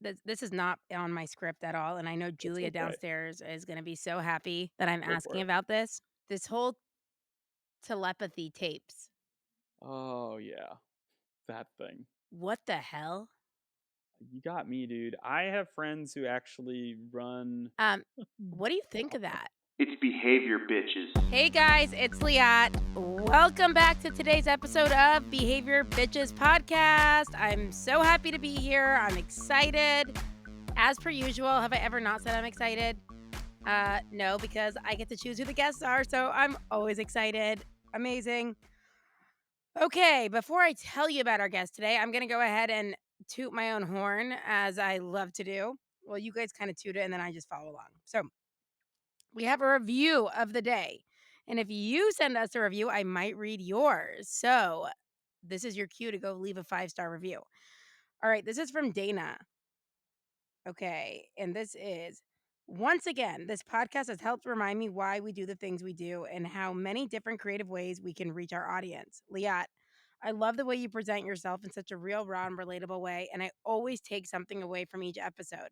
this is not on my script at all, and I know It's Julia okay. downstairs is gonna be so happy that I'm Go for asking it. about this. This whole telepathy tapes. Oh, yeah. That thing. What the hell? You got me, dude. I have friends who actually run Um, what do you think of that? It's behavior, bitches. Hey guys, it's Liat. Welcome back to today's episode of Behavior Bitches Podcast. I'm so happy to be here. I'm excited. As per usual, have I ever not said I'm excited? No, because I get to choose who the guests are, so I'm always excited. Amazing. Okay, before I tell you about our guest today, I'm going to go ahead and toot my own horn as I love to do. Well, you guys kind of toot it and then I just follow along. So, we have a review of the day. And if you send us a review, I might read yours. So, this is your cue to go leave a 5-star review. All right, this is from Dana. Okay, and this is once again, this podcast has helped remind me why we do the things we do and how many different creative ways we can reach our audience. Liat, I love the way you present yourself in such a real, raw, and relatable way, and I always take something away from each episode.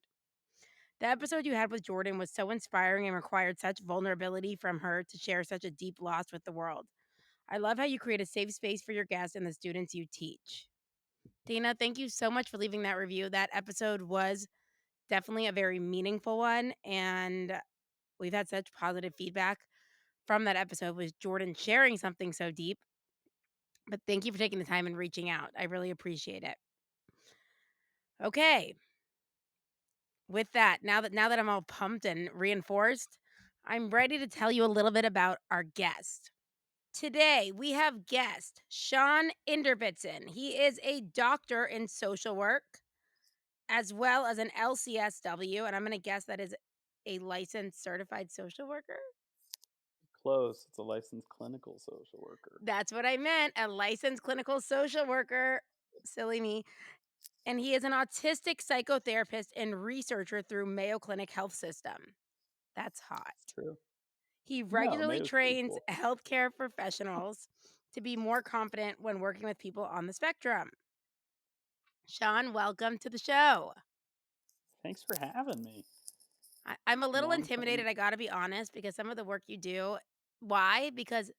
The episode you had with Jordan was so inspiring and required such vulnerability from her to share such a deep loss with the world. I love how you create a safe space for your guests and the students you teach. Dana, thank you so much for leaving that review. That episode was definitely a very meaningful one, and we've had such positive feedback from that episode with Jordan sharing something so deep. But thank you for taking the time and reaching out. I really appreciate it. Okay. With that, now that I'm all pumped and reinforced, I'm ready to tell you a little bit about our guest. Today, we have guest Sean Inderbitzen. He is a doctor in social work as well as an LCSW, and I'm going to guess that is a licensed certified social worker. close. It's a licensed clinical social worker. That's what I meant, a licensed clinical social worker. Silly me. And he is an autistic psychotherapist and researcher through Mayo Clinic Health System. That's hot. It's true. He No, regularly Mayo's pretty trains cool. healthcare professionals to be more confident when working with people on the spectrum. Sean, welcome to the show. Thanks for having me. I'm a little Long time. intimidated, I gotta be honest, because some of the work you do. Why? Because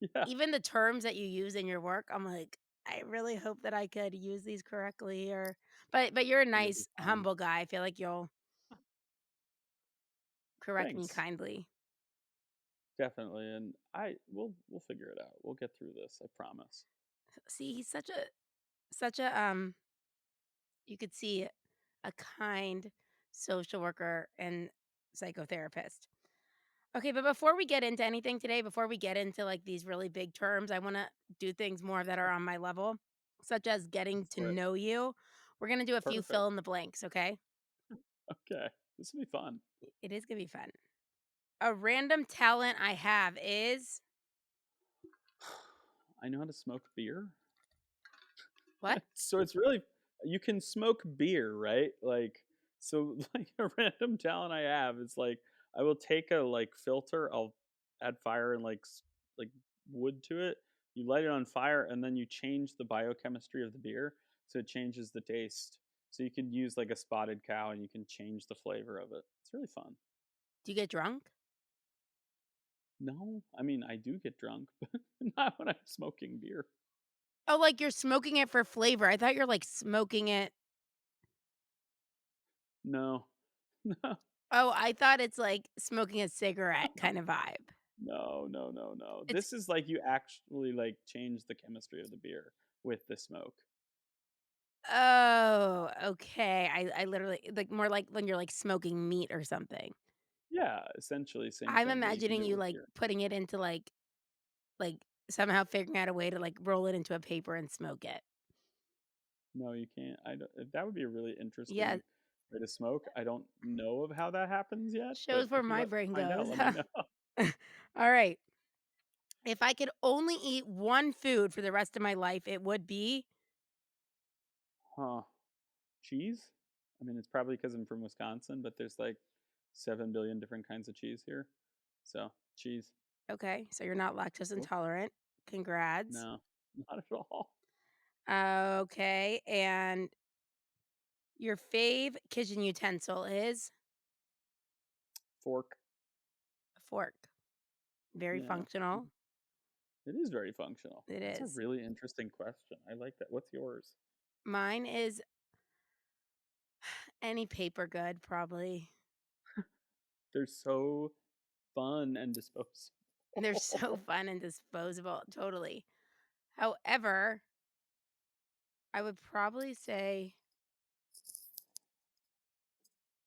Yeah. even the terms that you use in your work, I'm like, I really hope that I could use these correctly but you're a You'll be nice, fine. humble guy. I feel like you'll correct me Thanks. kindly. Definitely. And we'll figure it out. We'll get through this, I promise. See, he's such a you could see a kind social worker and psychotherapist. Okay, but before we get into anything today, before we get into like these really big terms, I want to do things more that are on my level, such as getting to For it. know you. We're going to do a few Perfect. fill in the blanks, okay? Okay. This will be fun. It is going to be fun. A random talent I have is I know how to smoke beer. what? So it's really you can smoke beer, right? Like so like a random talent I have is like I will take a like filter, I'll add fire and like wood to it. You light it on fire and then you change the biochemistry of the beer so it changes the taste. So you can use like a spotted cow and you can change the flavor of it. It's really fun. Do you get drunk? No, I mean I do get drunk, but not when I'm smoking beer. Oh, like you're smoking it for flavor. I thought you're like smoking it. No. No. Oh, I thought it's like smoking a cigarette kind of vibe. No, no, no, no. It's This is like you actually like change the chemistry of the beer with the smoke. Oh, okay. I literally like more like when you're like smoking meat or something. Yeah, essentially same I'm thing, but you can imagining do it you with like beer. putting it into like somehow figuring out a way to like roll it into a paper and smoke it. No, you can't. I don't, that would be a really Yeah, interesting way to smoke. I don't know of how that happens yet, but shows where if you my let brain find out, goes. let me know. All right. If I could only eat one food for the rest of my life, it would be Huh? Cheese? I mean, it's probably because I'm from Wisconsin, but there's like 7 billion different kinds of cheese here. So cheese. okay. So you're not lactose Cool. intolerant. Congrats. No, not at all. Okay. And Your fave kitchen utensil is Fork. a fork. Very Yeah. functional. It is very functional. It That's a is. really interesting question. I like that. What's yours? Mine is any paper good, probably. They're so fun and They're so disposable. fun and disposable, totally. However, I would probably say,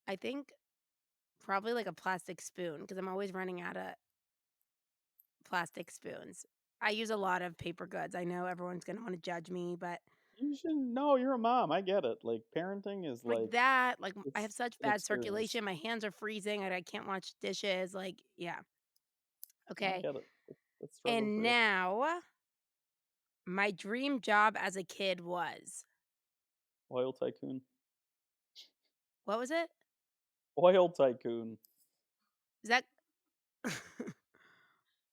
I think probably like a plastic spoon because I'm always running out of plastic spoons. I use a lot of paper goods. I know everyone's gonna wanna judge me, but You should know you're a mom. I get it. Like parenting is like that, like, I have it's such an bad experience. circulation, my hands are freezing, and I can't wash dishes, like, yeah, I okay. get it. That struggle's And real. now, my dream job as a kid was Oil tycoon. what was it? Oil tycoon. Is that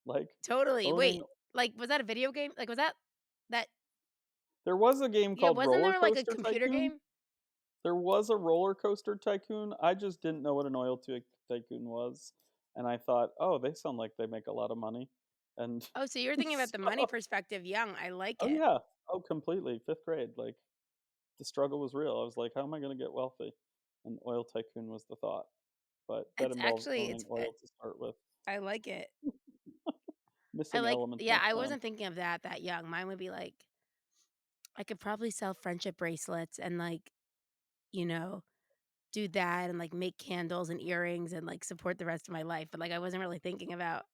Like totally, owning. wait, like, was that a video game? Like, was that that There was a game yeah, called wasn't Roller there, like, a Coaster computer Tycoon. game? There was a roller coaster tycoon. I just didn't know what an tycoon was, and I thought, "Oh, they sound like they make a lot of money." And Oh, so you're thinking about the money so, perspective young, I like oh it. yeah, oh completely. 5th grade, like the struggle was real. I was like, "How am I going to get wealthy?" And oil tycoon was the thought, but that It's involves actually owning oil to start with. I like it. I Missing like element in yeah, the I plan. wasn't thinking of that young. Mine would be like, I could probably sell friendship bracelets and, like, you know, do that and, like, make candles and earrings and, like, support the rest of my life, but, like, I wasn't really thinking about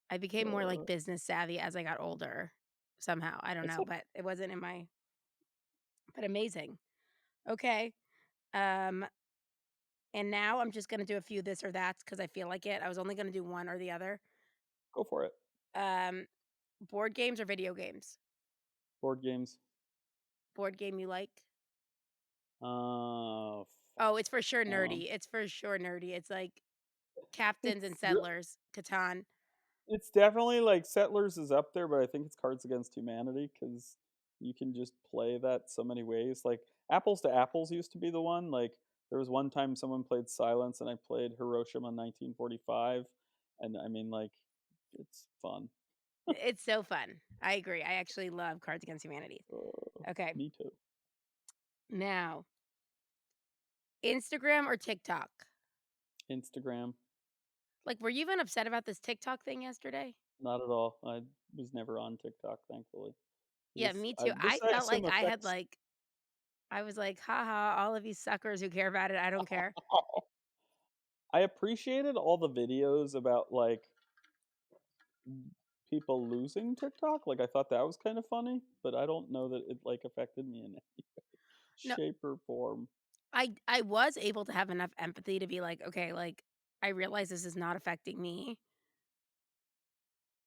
I became more, like, Uh, business savvy as I got older somehow, I don't it's know, a but it wasn't in my but amazing. Okay, um, and now I'm just gonna do a few this or that's because I feel like it. I was only gonna do one or the other. Go for it. Um, board games or video games? Board games. Board game you like? Fuck. Oh, it's for sure Um, nerdy. It's for sure nerdy. It's like Captains and it's re- Settlers, Catan. It's definitely like Settlers is up there, but I think it's Cards Against Humanity because you can just play that so many ways. Like Apples to Apples used to be the one. Like there was one time someone played Silence and I played Hiroshima 1945, and I mean like it's fun. It's so fun. I agree. I actually love Cards Against Humanity. Okay, Me too. now Instagram or TikTok? Instagram, Like, were you even upset about this TikTok thing yesterday? not at all. I was never on TikTok, thankfully. Yeah, me too. I I felt assume like I had affects. like I was like, haha, all of you suckers who care about it, I don't care. I appreciated all the videos about like people losing TikTok. Like I thought that was kind of funny, but I don't know that it like affected me in any No, shape or form. I was able to have enough empathy to be like, okay, like I realize this is not affecting me.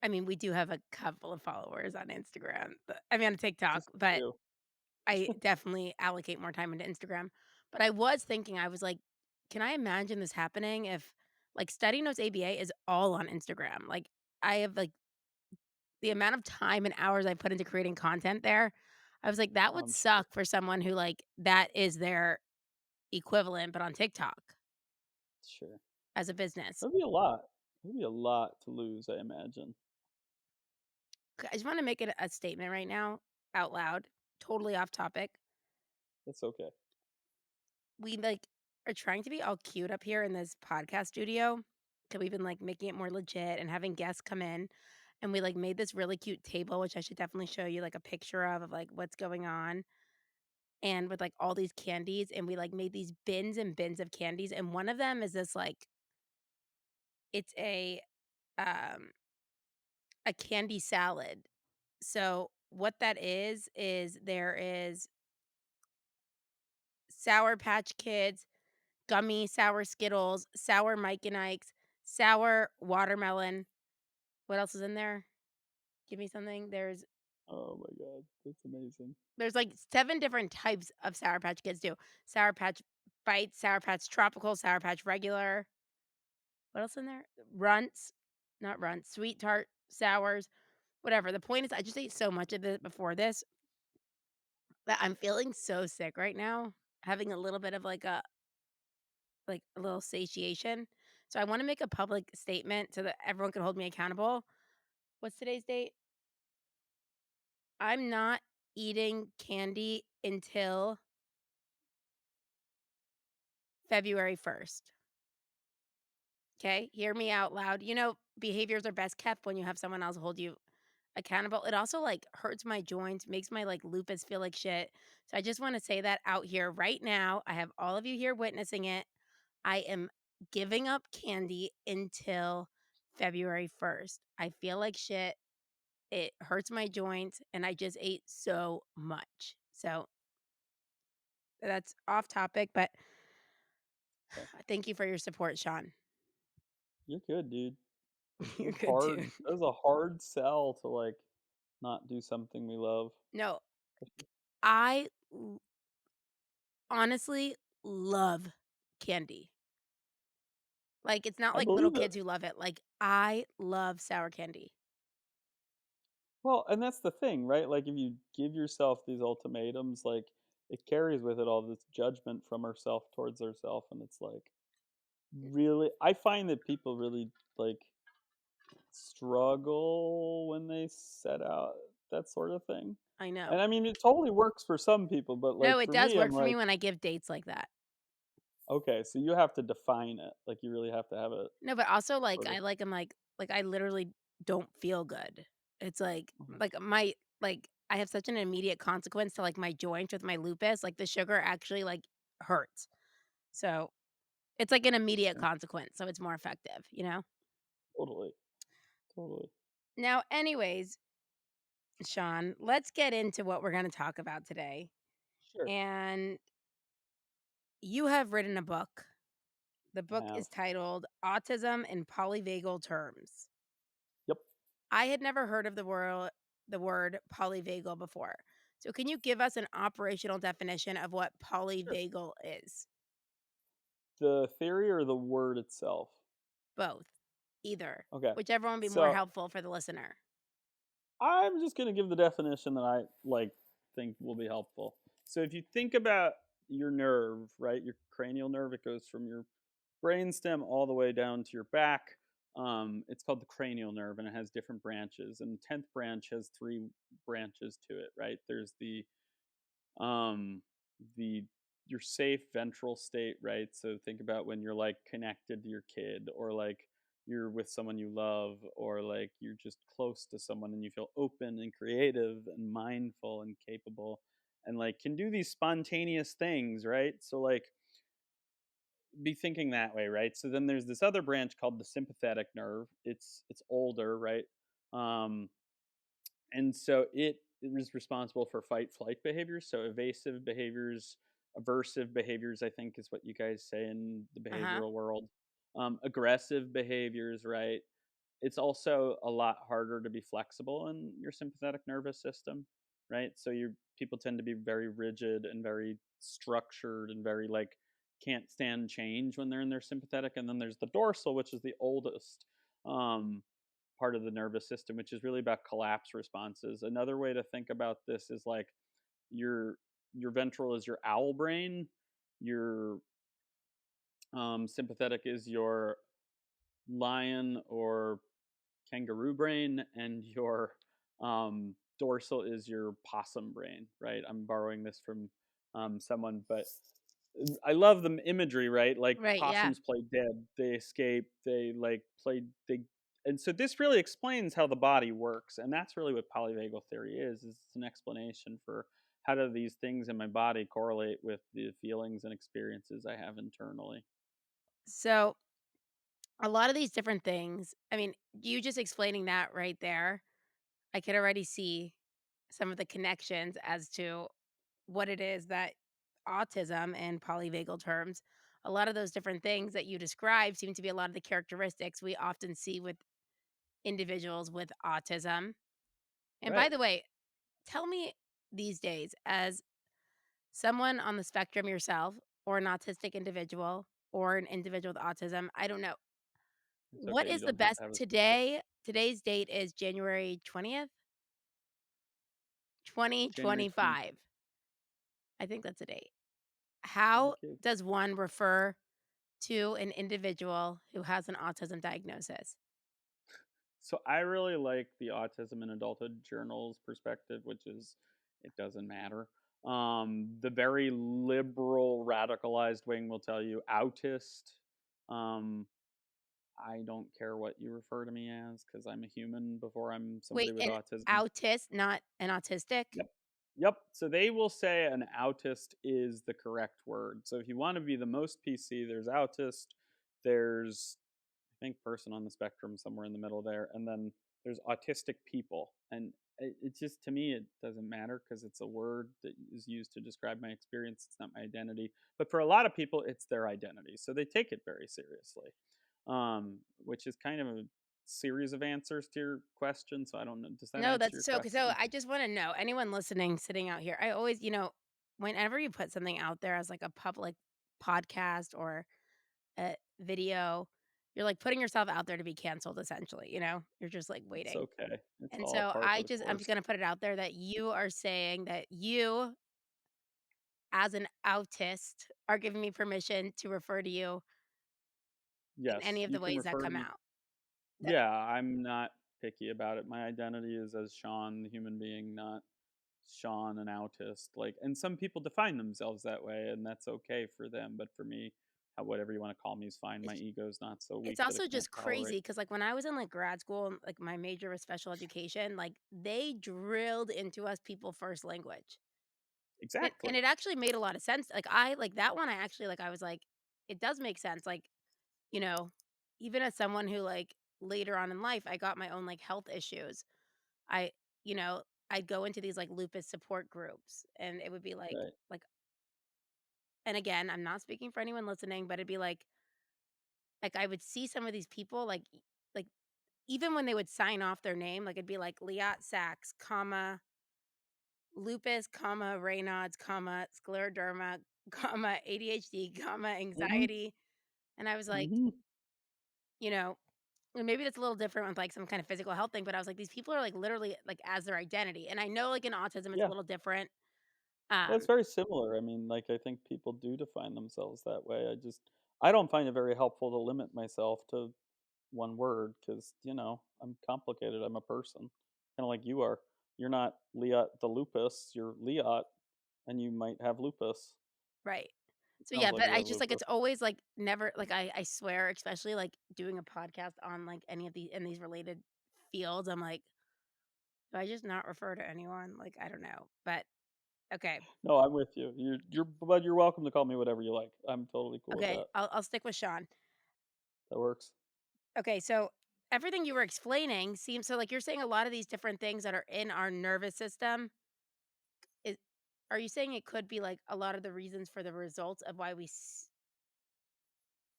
I mean, we do have a couple of followers on Instagram, but I mean on TikTok, Just a but few. I definitely allocate more time into Instagram. But I was thinking, I was like, can I imagine this happening if like Study Notes ABA is all on Instagram? Like I have like the amount of time and hours I put into creating content there. I was like, that would I'm sure. suck for someone who like that is their equivalent, but on TikTok Sure. as a business. That'd be a lot. That'd be a lot to lose, I imagine. I just want to make it a statement right now out loud, totally off topic. That's okay. We like are trying to be all cute up here in this podcast studio. So we've been like making it more legit and having guests come in. And we like made this really cute table, which I should definitely show you like a picture of like what's going on. And with like all these candies. And we like made these bins and bins of candies. And one of them is this like it's um a candy salad. So what that is there is Sour Patch Kids, gummy sour Skittles, sour Mike and Ike's, sour watermelon. What else is in there? Give me something. Oh my god, that's amazing. There's like 7 different types of Sour Patch Kids too. Sour Patch Bites, Sour Patch Tropical, Sour Patch Regular. What else in there? Runts, not runts, sweet tart, sours, whatever. The point is I just ate so much of it before this that I'm feeling so sick right now. having a little bit of like a little satiation. So I want to make a public statement so that everyone can hold me accountable. What's today's date? I'm not eating candy until February 1st. Okay? Hear me out loud. Behaviors are best kept when you have someone else hold you accountable. It also like hurts my joints, makes my like lupus feel like shit. So I just want to say that out here right now. I have all of you here witnessing it. I am giving up candy until February 1st. I feel like shit. It hurts my joints and I just ate so much. So that's off topic, but Okay. thank you for your support, Sean. You're good, dude. It You're was good too. hard. It was a hard sell to like not do something we love. No, I honestly love candy. Like, it's not I like little believe it. kids who love it, like, I love sour candy. Well, and that's the thing, right? Like if you give yourself these ultimatums, like it carries with it all this judgment from ourself towards ourself, and it's like really I find that people really like struggle when they set out that sort of thing. I know. And I mean, it totally works for some people, but No, like it for does me, I'm work for me like, when I give dates like that. okay, so you have to define it. Like you really have to have a No, but also, like, sort of. I like 'em, like, I literally don't feel good. It's Mhm. I have such an immediate consequence to, like, my joints with my lupus, like, the sugar actually, like, hurts. So, it's like an immediate Same. consequence, so it's more effective, you know? Totally, totally. Now, anyways, Sean, let's get into what we're gonna talk about today. Sure. And you have written a book. The I book have. is titled Autism in Polyvagal Terms. Yep. I had never heard of the word polyvagal before. So can you give us an operational definition of what Sure. polyvagal is? The theory or the word itself? Both. Either. Okay. Whichever one would be more So helpful for the listener. I'm just gonna give the definition that I like think will be helpful. So if you think about your nerve, right, your cranial nerve, it goes from your brainstem all the way down to your back. It's called the cranial nerve, and it has different branches. And the 10th branch has three branches to it, right? There's um the your safe ventral state, right? So think about when you're like connected to your kid, or like you're with someone you love, or like you're just close to someone and you feel open and creative and mindful and capable and like can do these spontaneous things, right? So like be thinking that way, right? So then there's this other branch called the sympathetic nerve. It's older, right? um and so it is responsible for fight flight behaviors, so evasive behaviors, aversive behaviors, I think is what you guys say in the Uh-huh. behavioral world. Aggressive behaviors, right? It's also a lot harder to be flexible in your sympathetic nervous system, right? So you people tend to be very rigid and very structured and very like can't stand change when they're in their sympathetic. And then there's the dorsal, which is the oldest um, part of the nervous system, which is really about collapse responses. Another way to think about this is like your your ventral is your owl brain, your sympathetic is your lion or kangaroo brain, and your dorsal is your possum brain, right? I'm borrowing this from someone, but I love the imagery, right? Like Right, yeah. possums play dead, they escape, they like play, they, and so this really explains how the body works, and that's really what polyvagal theory is it's an explanation for how do these things in my body correlate with the feelings and experiences I have internally. So a lot of these different things, I mean, you just explaining that right there, I could already see some of the connections as to what it is that autism and polyvagal terms, a lot of those different things that you described seem to be a lot of the characteristics we often see with individuals with autism. And by Right. the way, tell me these days, as someone on the spectrum yourself, or an autistic individual, or an individual with autism, I don't know, It's what okay, you is the don't have best to have a specific. today's date is January 20th, January 20th. 2025. I think that's a date. How Thank you. does one refer to an individual who has an autism diagnosis? So I really like the Autism in Adulthood Journal's perspective, which is it doesn't matter. The very liberal, radicalized wing will tell you autist. Um, I don't care what you refer to me as because I'm a human before I'm somebody Wait, with an autism. autist, not an autistic? Yep. Yep. So they will say an autist is the correct word. So if you want to be the most PC, there's autist, there's I think person on the spectrum somewhere in the middle there, and then there's autistic people. And it just to me it doesn't matter because it's a word that is used to describe my experience. It's not my identity. But for a lot of people, it's their identity, so they take it very seriously. Which is kind of a series of answers to your question. So I don't know. Does that No, answer that's your so question? I just wanna know, anyone listening, sitting out here, I always whenever you put something out there as, like, a public podcast or a video, you're, like, putting yourself out there to be canceled, essentially, you know? You're just, like, It's waiting. okay. It's And all so part of the I'm just course. gonna put it out there that you are saying that you, as an autist, are giving me permission to refer to you in Yes, any of you the can ways that refer to come me. out. That Yeah, I'm not picky about it. My identity is as Sean, the human being, not Sean, an autist. Like, and some people define themselves that way, and that's okay for them. But for me, whatever you want to call me is fine. My it's ego's not so it's weak that it also can't just tolerate. crazy because, like, when I was in, like, grad school and, like, my major was special education, like, they drilled into us people first language. And Exactly. it actually made a lot of sense. Like, that one, I actually, I was like, it does make sense. Like, you know, even as someone who, like, later on in life, I got my own, like, health issues. I you know, I'd go into these, like, lupus support groups, and it would be Right. like and again, I'm not speaking for anyone listening, but it'd be I would see some of these people, like, even when they would sign off their name, like, it'd be like Liat Sachs, comma, lupus, comma, Raynaud's, comma, scleroderma, comma, ADHD, comma, Hmm. anxiety, and I was like, Hmm. you know and maybe that's a little different with, like, some kind of physical health thing, but I was like, these people are, like, literally, like, as their identity, and I know, like, in autism, it's a Yeah. little different, Well, it's um, very similar. I mean, like, I think people do define themselves that way. I don't find it very helpful to limit myself to one word because, I'm complicated. I'm a person, kind of like you are. You're not Liat the lupus, you're Liat, and you might have lupus. right. It So, sounds yeah, like but you I have just, like, lupus. it's always, like, never like, I swear, especially, like, doing a podcast on, like, any of the in these related fields, I'm like, "Do I just not refer to anyone?" Like, I don't know, but okay. No, I'm with you. But you're welcome to call me whatever you like. I'm totally cool with Okay, that. I'll stick with Sean. That works. Okay, so everything you were explaining seems so, like, you're saying a lot of these different things that are in our nervous system, is are you saying it could be, like, a lot of the reasons for the results of why we s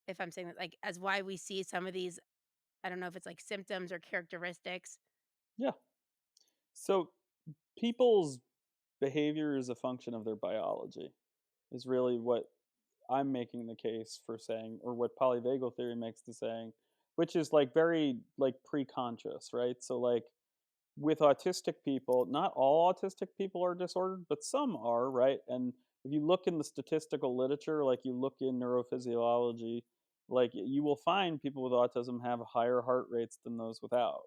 if I'm saying that, like, as why we see some of these, I don't know if it's, like, symptoms or characteristics? Yeah. So people's behavior is a function of their biology. Is really what I'm making the case for saying, or what polyvagal theory makes the saying, which is like very like pre-conscious, right? So like with autistic people, not all autistic people are disordered, but some are, right? And if you look in the statistical literature, like you look in neurophysiology, like you will find people with autism have higher heart rates than those without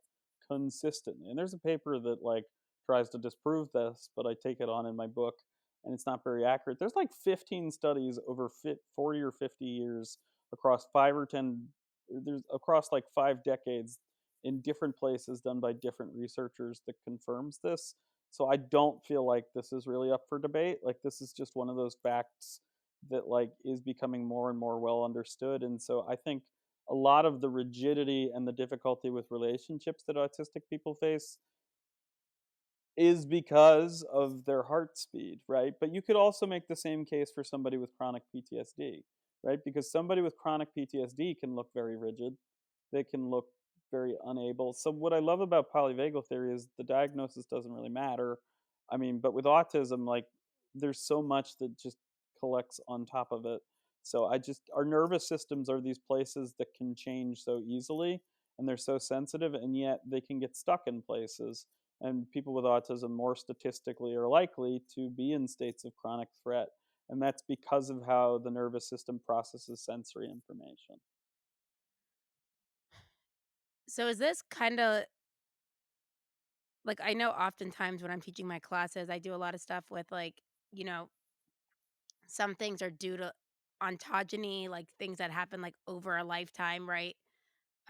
consistently. And there's a paper that like tries to disprove this, but I take it on in my book and it's not very accurate. There's like 15 studies over 40 or 50 years across 5 or 10 there's across like 5 decades in different places done by different researchers that confirms this. So I don't feel like this is really up for debate. Like this is just one of those facts that like is becoming more and more well understood. And so I think a lot of the rigidity and the difficulty with relationships that autistic people face is because of their heart speed, right? But you could also make the same case for somebody with chronic PTSD, right? Because somebody with chronic PTSD can look very rigid. They can look very unable. So what I love about polyvagal theory is the diagnosis doesn't really matter. I mean, but with autism, like there's so much that just collects on top of it. So our nervous systems are these places that can change so easily and they're so sensitive and yet they can get stuck in places and people with autism more statistically are likely to be in states of chronic threat. And that's because of how the nervous system processes sensory information. So is this kind of like I know oftentimes when I'm teaching my classes, I do a lot of stuff with like, you know, some things are due to ontogeny, like things that happen like over a lifetime, right?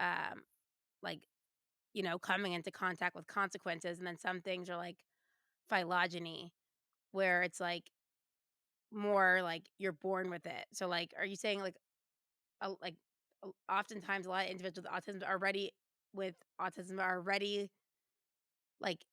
Um, like, coming into contact with consequences. And then some things are like phylogeny, where it's like more like you're born with it. So like, are you saying like oftentimes a lot of individuals with autism are already like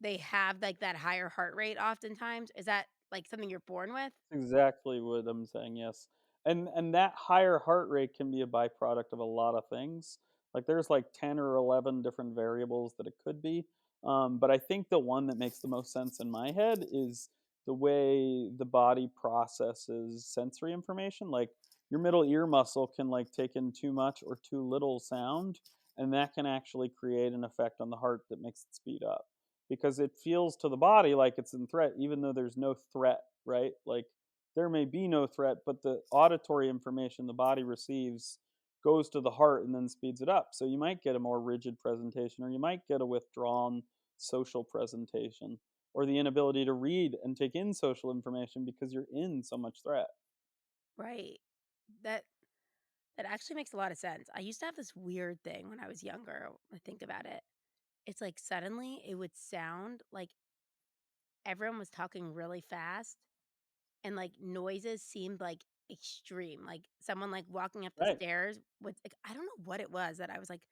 they have like that higher heart rate oftentimes? Is that like something you're born with? Exactly what I'm saying, yes. And that higher heart rate can be a byproduct of a lot of things. Like there's like 10 or 11 different variables that it could be. But I think the one that makes the most sense in my head is the way the body processes sensory information. Like your middle ear muscle can like take in too much or too little sound, and that can actually create an effect on the heart that makes it speed up because it feels to the body like it's in threat, even though there's no threat, right? Like there may be no threat, but the auditory information the body receives goes to the heart and then speeds it up. So you might get a more rigid presentation, or you might get a withdrawn social presentation, or the inability to read and take in social information because you're in so much threat. Right. That that actually makes a lot of sense. I used to have this weird thing when I was younger. I think about it. It's like suddenly it would sound like everyone was talking really fast and like noises seemed like extreme. Like someone like walking up the Right, stairs with like I don't know what it was that I was like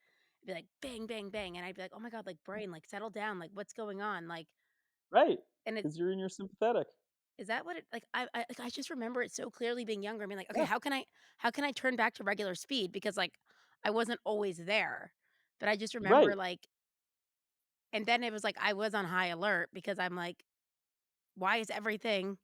it'd be like bang, bang, bang. And I'd be like, oh my God, like brain, like settle down, like what's going on? right. And it's Because you're in your sympathetic. is that what it like I just remember it so clearly being younger. I mean, like, okay, Yeah, how can I turn back to regular speed? Because like I wasn't always there. But I just remember right. like and then it was like I was on high alert because I'm like, why is everything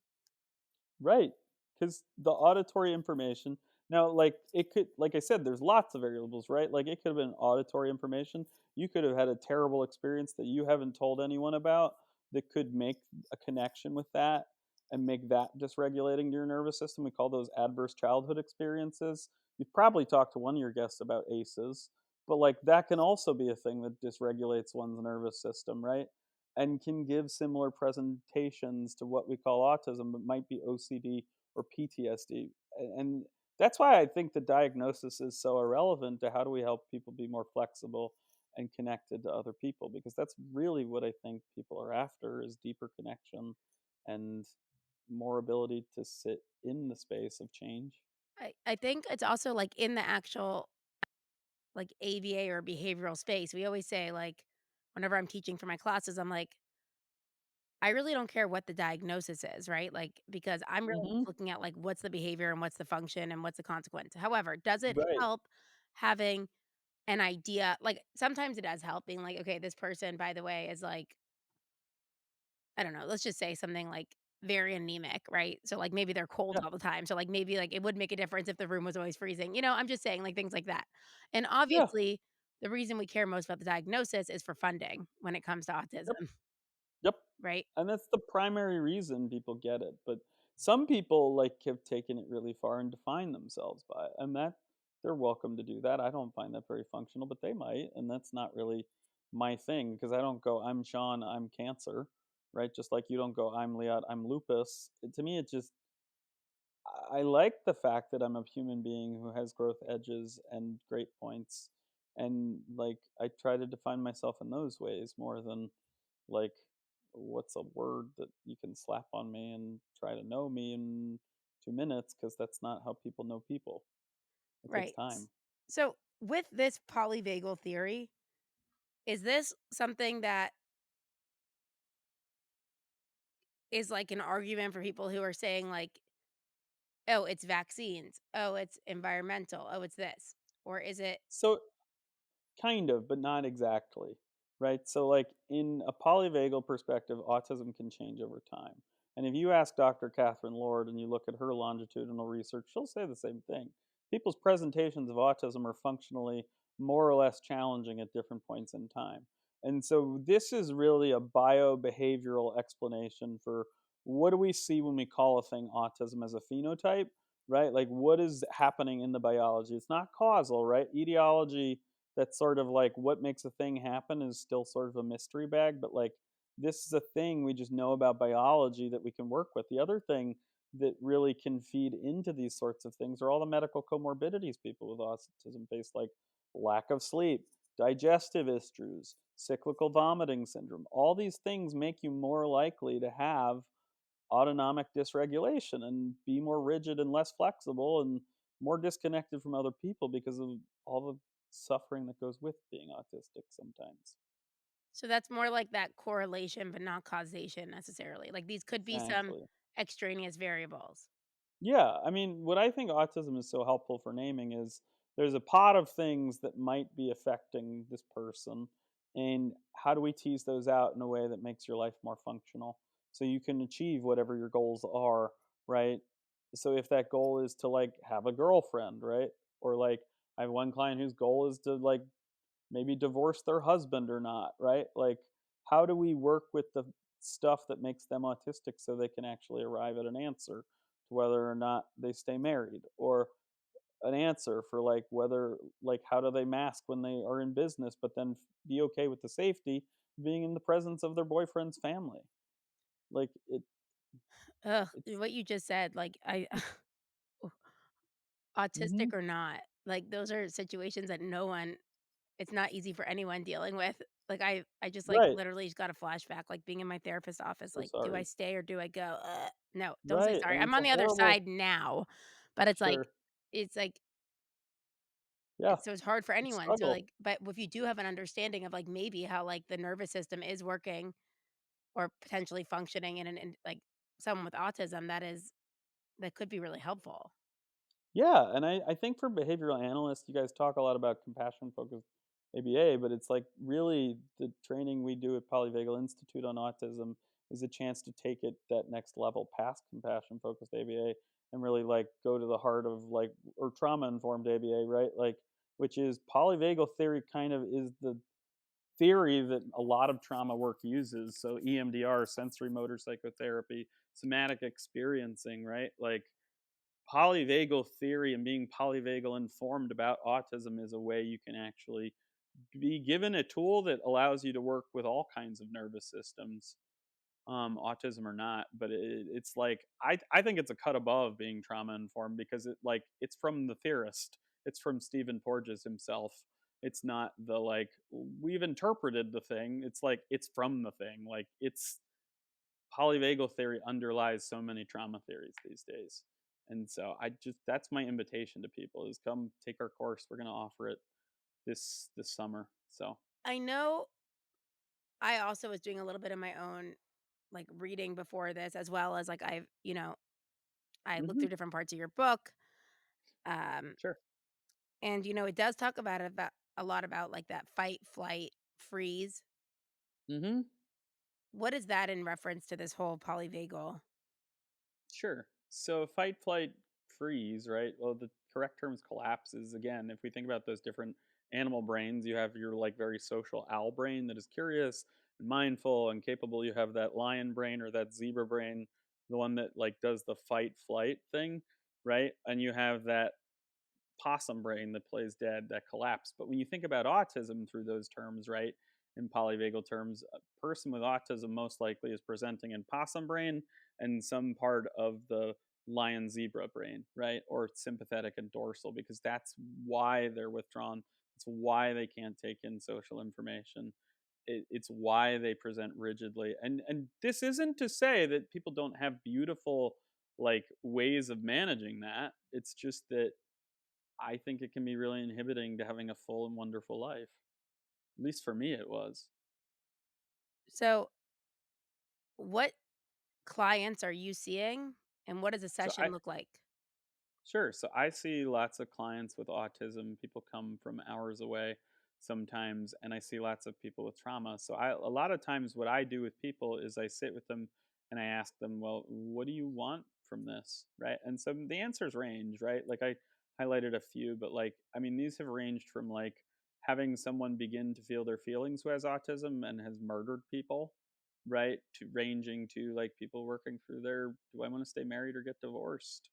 Right, because the auditory information now, like, it could like I said, there's lots of variables, right? Like, it could have been auditory information. You could have had a terrible experience that you haven't told anyone about that could make a connection with that and make that dysregulating your nervous system. We call those adverse childhood experiences. You've probably talked to one of your guests about ACEs, but, like, that can also be a thing that dysregulates one's nervous system, right? And can give similar presentations to what we call autism, but might be OCD or PTSD. And that's why I think the diagnosis is so irrelevant to how do we help people be more flexible and connected to other people, because that's really what I think people are after is deeper connection and more ability to sit in the space of change. I think it's also like in the actual like ABA or behavioral space. We always say like whenever I'm teaching for my classes, I'm like, I really don't care what the diagnosis is, right? Like, because I'm really Hmm. just looking at like what's the behavior and what's the function and what's the consequence. However, does it Right. help having an idea? Like, sometimes it does help being like, okay, this person, by the way, is like, I don't know, let's just say something like very anemic, right? So, like, maybe they're cold Yeah. all the time. So, like, maybe like it would make a difference if the room was always freezing. I'm just saying like things like that. And Yeah. obviously, the reason we care most about the diagnosis is for funding when it comes to Yep. autism, Yep. right? And that's the primary reason people get it, but some people, like, have taken it really far and define themselves by it, and that they're welcome to do that. I don't find that very functional, but they might, and that's not really my thing because I don't go, "I'm Sean, I'm cancer," right? Just like you don't go, "I'm Liat, I'm lupus." To me, it just I like the fact that I'm a human being who has growth edges and great points, and, like, I try to define myself in those ways more than like what's a word that you can slap on me and try to know me in 2 minutes, because that's not how people know people. It takes Right. time. So, with this polyvagal theory, is this something that is like an argument for people who are saying, like, oh, it's vaccines, oh, it's environmental, oh, it's this? Or is it So kind of, but not exactly, right? So, like, in a polyvagal perspective, autism can change over time. And if you ask Dr. Catherine Lord and you look at her longitudinal research, she'll say the same thing. People's presentations of autism are functionally more or less challenging at different points in time. And so, this is really a biobehavioral explanation for what do we see when we call a thing autism as a phenotype, right? Like, what is happening in the biology? It's not causal, right? Etiology, that's sort of like what makes a thing happen, is still sort of a mystery bag, but like, this is a thing we just know about biology that we can work with. The other thing that really can feed into these sorts of things are all the medical comorbidities people with autism face, like lack of sleep, digestive issues, cyclical vomiting syndrome. All these things make you more likely to have autonomic dysregulation and be more rigid and less flexible and more disconnected from other people because of all the suffering that goes with being autistic sometimes. So that's more like that correlation, but not causation necessarily. Like these could be some Exactly. extraneous variables. Yeah, I mean, what I think autism is so helpful for naming is there's a pot of things that might be affecting this person, and how do we tease those out in a way that makes your life more functional so you can achieve whatever your goals are, right? So if that goal is to like have a girlfriend, right? Or like I have one client whose goal is to like maybe divorce their husband or not, right? Like, how do we work with the stuff that makes them autistic so they can actually arrive at an answer to whether or not they stay married, or an answer for like whether, like, how do they mask when they are in business but then be okay with the safety being in the presence of their boyfriend's family? Like Ugh, it's what you just said, like I hmm autistic or not, like those are situations that no one it's not easy for anyone dealing with. Like I just like right. literally just got a flashback like being in my therapist's office So like do I sorry. stay or do I go? No, don't say Right, sorry. and I'm it's a on the other horrible. side now, but Sure. it's like Yeah, so it's hard for it's anyone. So struggle. like but if you do have an understanding of like maybe how like the nervous system is working or potentially functioning in like someone with autism that could be really helpful. Yeah, and I think for behavioral analysts, you guys talk a lot about compassion focused ABA, but it's like really the training we do at Polyvagal Institute on autism is a chance to take it that next level past compassion focused ABA and really like go to the heart of like, or trauma informed ABA, right? Like, which is polyvagal theory kind of is the theory that a lot of trauma work uses. So EMDR, sensory motor psychotherapy, somatic experiencing, right? Like, polyvagal theory and being polyvagal informed about autism is a way you can actually be given a tool that allows you to work with all kinds of nervous systems, autism or not. But it's like I think it's a cut above being trauma informed because it's from the theorist. It's from Stephen Porges himself. It's not the like we've interpreted the thing. It's like it's from the thing. Like it's polyvagal theory underlies so many trauma theories these days. And so I just that's my invitation to people is come take our course. We're going to offer it this summer. So, I know I also was doing a little bit of my own like reading before this as well as like I looked through mhm, different parts of your book. Um sure. and it does talk about a lot about like that fight, flight, freeze. Mhm. What is that in reference to this whole polyvagal? Sure. So fight, flight, freeze, right? Well, the correct term is collapses. Again, if we think about those different animal brains, you have your like very social owl brain that is curious and mindful and capable. You have that lion brain or that zebra brain, the one that like does the fight flight thing, right? And you have that possum brain that plays dead, that collapse. But when you think about autism through those terms, right, in polyvagal terms, a person with autism most likely is presenting in possum brain and some part of the lion zebra brain, right, or sympathetic and dorsal, because that's why they're withdrawn. It's why they can't take in social information. It's why they present rigidly. And this isn't to say that people don't have beautiful like ways of managing that. It's just that I think it can be really inhibiting to having a full and wonderful life. At least for me, it was. So, what clients are you seeing and what does a So session I look like? Sure. So I see lots of clients with autism. People come from hours away sometimes, and I see lots of people with trauma. So a lot of times, what I do with people is I sit with them and I ask them, "Well, what do you want from this?" Right? And so the answers range, right? Like I highlighted a few, but like I mean, these have ranged from like having someone begin to feel their feelings who has autism and has murdered people, right? To ranging to like people working through their, do I want to stay married or get divorced,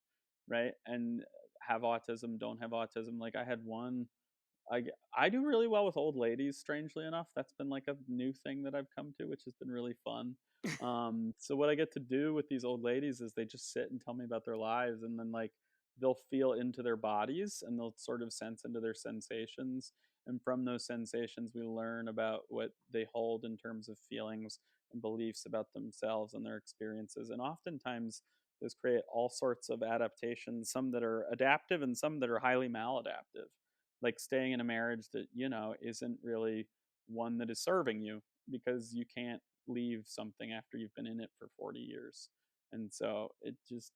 right? And have autism, don't have autism. Like I had one, I do really well with old ladies, strangely enough. That's been like a new thing that I've come to, which has been really fun. So what I get to do with these old ladies is they just sit and tell me about their lives, and then like they'll feel into their bodies and they'll sort of sense into their sensations. And from those sensations, we learn about what they hold in terms of feelings and beliefs about themselves and their experiences. And oftentimes, those create all sorts of adaptations, some that are adaptive and some that are highly maladaptive, like staying in a marriage that isn't really one that is serving you, because you can't leave something after you've been in it for 40 years. And so it's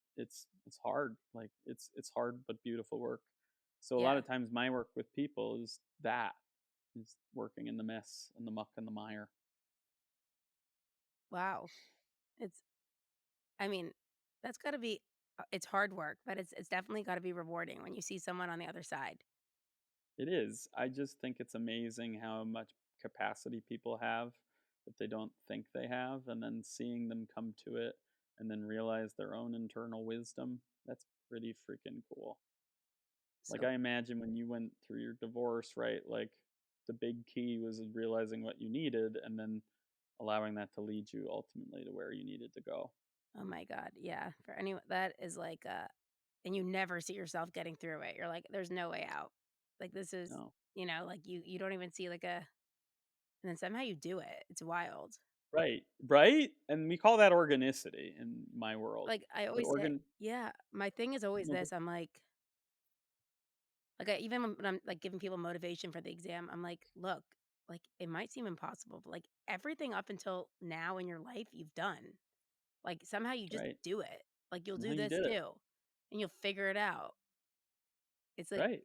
hard, like it's hard but beautiful work. So a lot Yeah. of times my work with people is working in the mess and the muck and the mire. Wow. It's I mean, that's gotta be it's hard work, but it's definitely gotta be rewarding when you see someone on the other side. It is. I just think it's amazing how much capacity people have that they don't think they have, and then seeing them come to it and then realize their own internal wisdom. That's pretty freaking cool. Like, So I imagine when you went through your divorce, right? Like, the big key was realizing what you needed and then allowing that to lead you ultimately to where you needed to go. oh my god, yeah, for anyone that is like, and you never see yourself getting through it. You're like, "There's no way out." Like, this is No. like, you don't even see, like, a and then somehow you do it. It's wild. Right. Right? And we call that organicity in my world. Like, I But always say organ yeah, my thing is always this, I'm like, I even when I'm, like, giving people motivation for the exam, I'm like, "Look, like, it might seem impossible, but, like, everything up until now in your life, you've done. Like, somehow you just right. do it. Like, you'll No, do you this did it. too, and you'll figure it out." It's like Right.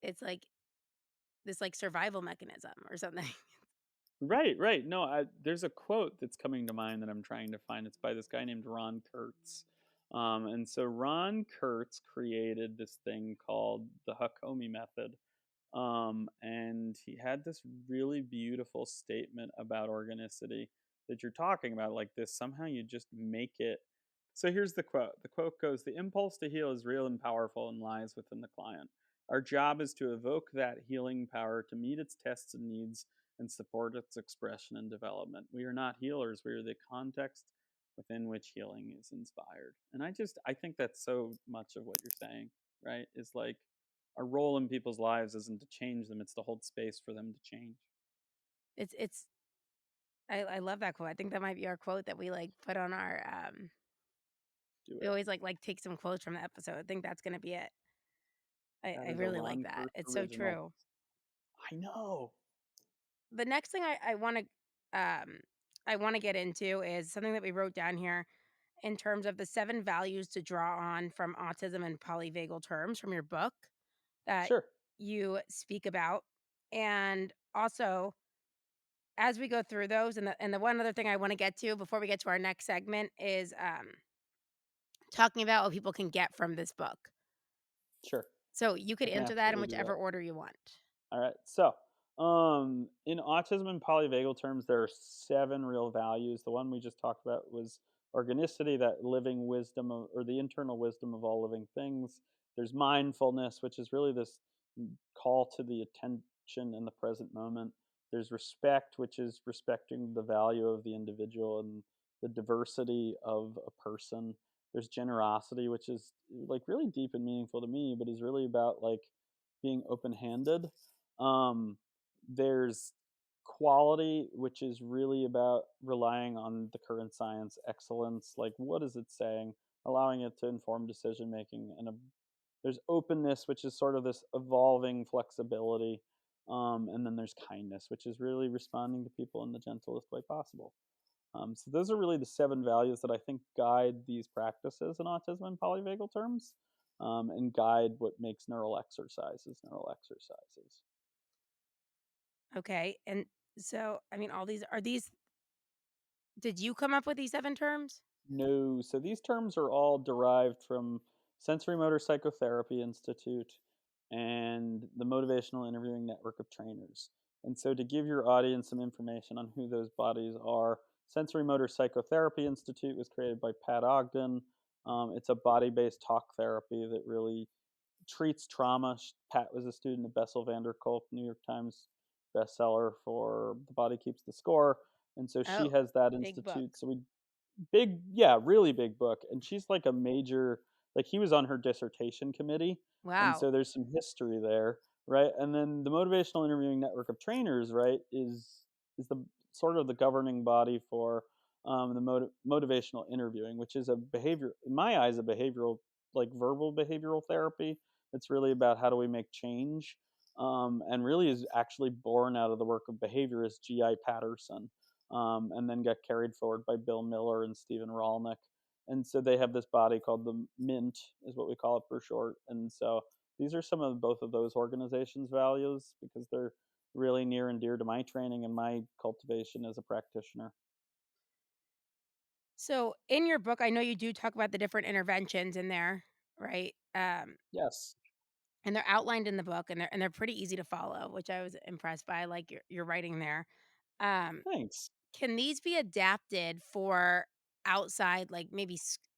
it's like this, like, survival mechanism or something. Right, right. No, there's a quote that's coming to mind that I'm trying to find. It's by this guy named Ron Kurtz. And so Ron Kurtz created this thing called the Hakomi method. And he had this really beautiful statement about organicity that you're talking about, like this. Somehow you just make it. So here's the quote. The quote goes: "The impulse to heal is real and powerful and lies within the client. Our job is to evoke that healing power to meet its tests and needs and support its expression and development. We are not healers, we are the context within which healing is inspired." And I think that's so much of what you're saying, right? Is like our role in people's lives isn't to change them, it's to hold space for them to change. It's I love that quote. I think that might be our quote that we, like, put on our, Do we it. always, like, take some quotes from the episode. I think that's gonna be it. That I is a really like Ron that. Kurtz It's so original. true. I know. The next thing um, I wanna get into is something that we wrote down here in terms of the 7 values to draw on from autism and polyvagal terms from your book that Sure. you speak about. And also, as we go through those, and the one other thing I wanna get to before we get to our next segment is, talking about what people can get from this book. Sure. So you I could can answer that in absolutely do that. whichever order you want. All right. So, in autism and polyvagal terms, there are 7 real values. The one we just talked about was organicity, that living wisdom of, or the internal wisdom of all living things. There's mindfulness, which is really this call to the attention in the present moment. There's respect, which is respecting the value of the individual and the diversity of a person. There's generosity, which is like really deep and meaningful to me, but is really about like being open-handed. um, there's quality, which is really about relying on the current science. Excellence, like what is it saying, allowing it to inform decision making. And there's openness, which is sort of this evolving flexibility. And then there's kindness, which is really responding to people in the gentlest way possible. So those are really the 7 values that I think guide these practices in autism and polyvagal terms, and guide what makes neural exercises neural exercises. Okay, and so, I mean, all these are these did you come up with these 7 terms? No, so these terms are all derived from Sensory Motor Psychotherapy Institute and the Motivational Interviewing Network of Trainers. And so, to give your audience some information on who those bodies are, Sensory Motor Psychotherapy Institute was created by Pat Ogden. It's a body-based talk therapy that really treats trauma. Pat was a student of Bessel van der Kolk, New York Times bestseller for The Body Keeps the Score. And so she Oh, has that big book. institute. So we big, yeah, really big book. And she's like a major, like he was on her dissertation committee. And Wow. so there's some history there, right? And then the Motivational Interviewing Network of Trainers, right, is the sort of the governing body for the motivational interviewing, which is a behavior, in my eyes, a behavioral, like verbal behavioral therapy. It's really about how do we make change, and really is actually born out of the work of behaviorist G.I. Patterson, and then got carried forward by Bill Miller and Stephen Rolnick. And so they have this body called the Mint, is what we call it for short. And so these are some of both of those organizations' values because they're really near and dear to my training and my cultivation as a practitioner. So in your book, I know you do talk about the different interventions in there, right? Yes. And they're outlined in the book, and they're pretty easy to follow, which I was impressed by, like your writing there. Um, Thanks. can these be adapted for outside, like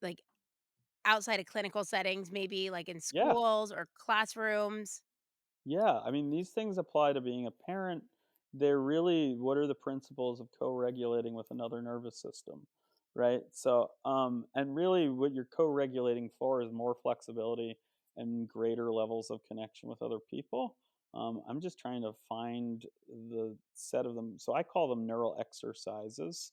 like outside of clinical settings, maybe like in Yeah. schools or classrooms? Yeah, I mean, these things apply to being a parent. They're really what are the principles of co-regulating with another nervous system, right? So, and really what you're co-regulating for is more flexibility and greater levels of connection with other people. I'm just trying to find the set of them. So I call them neural exercises.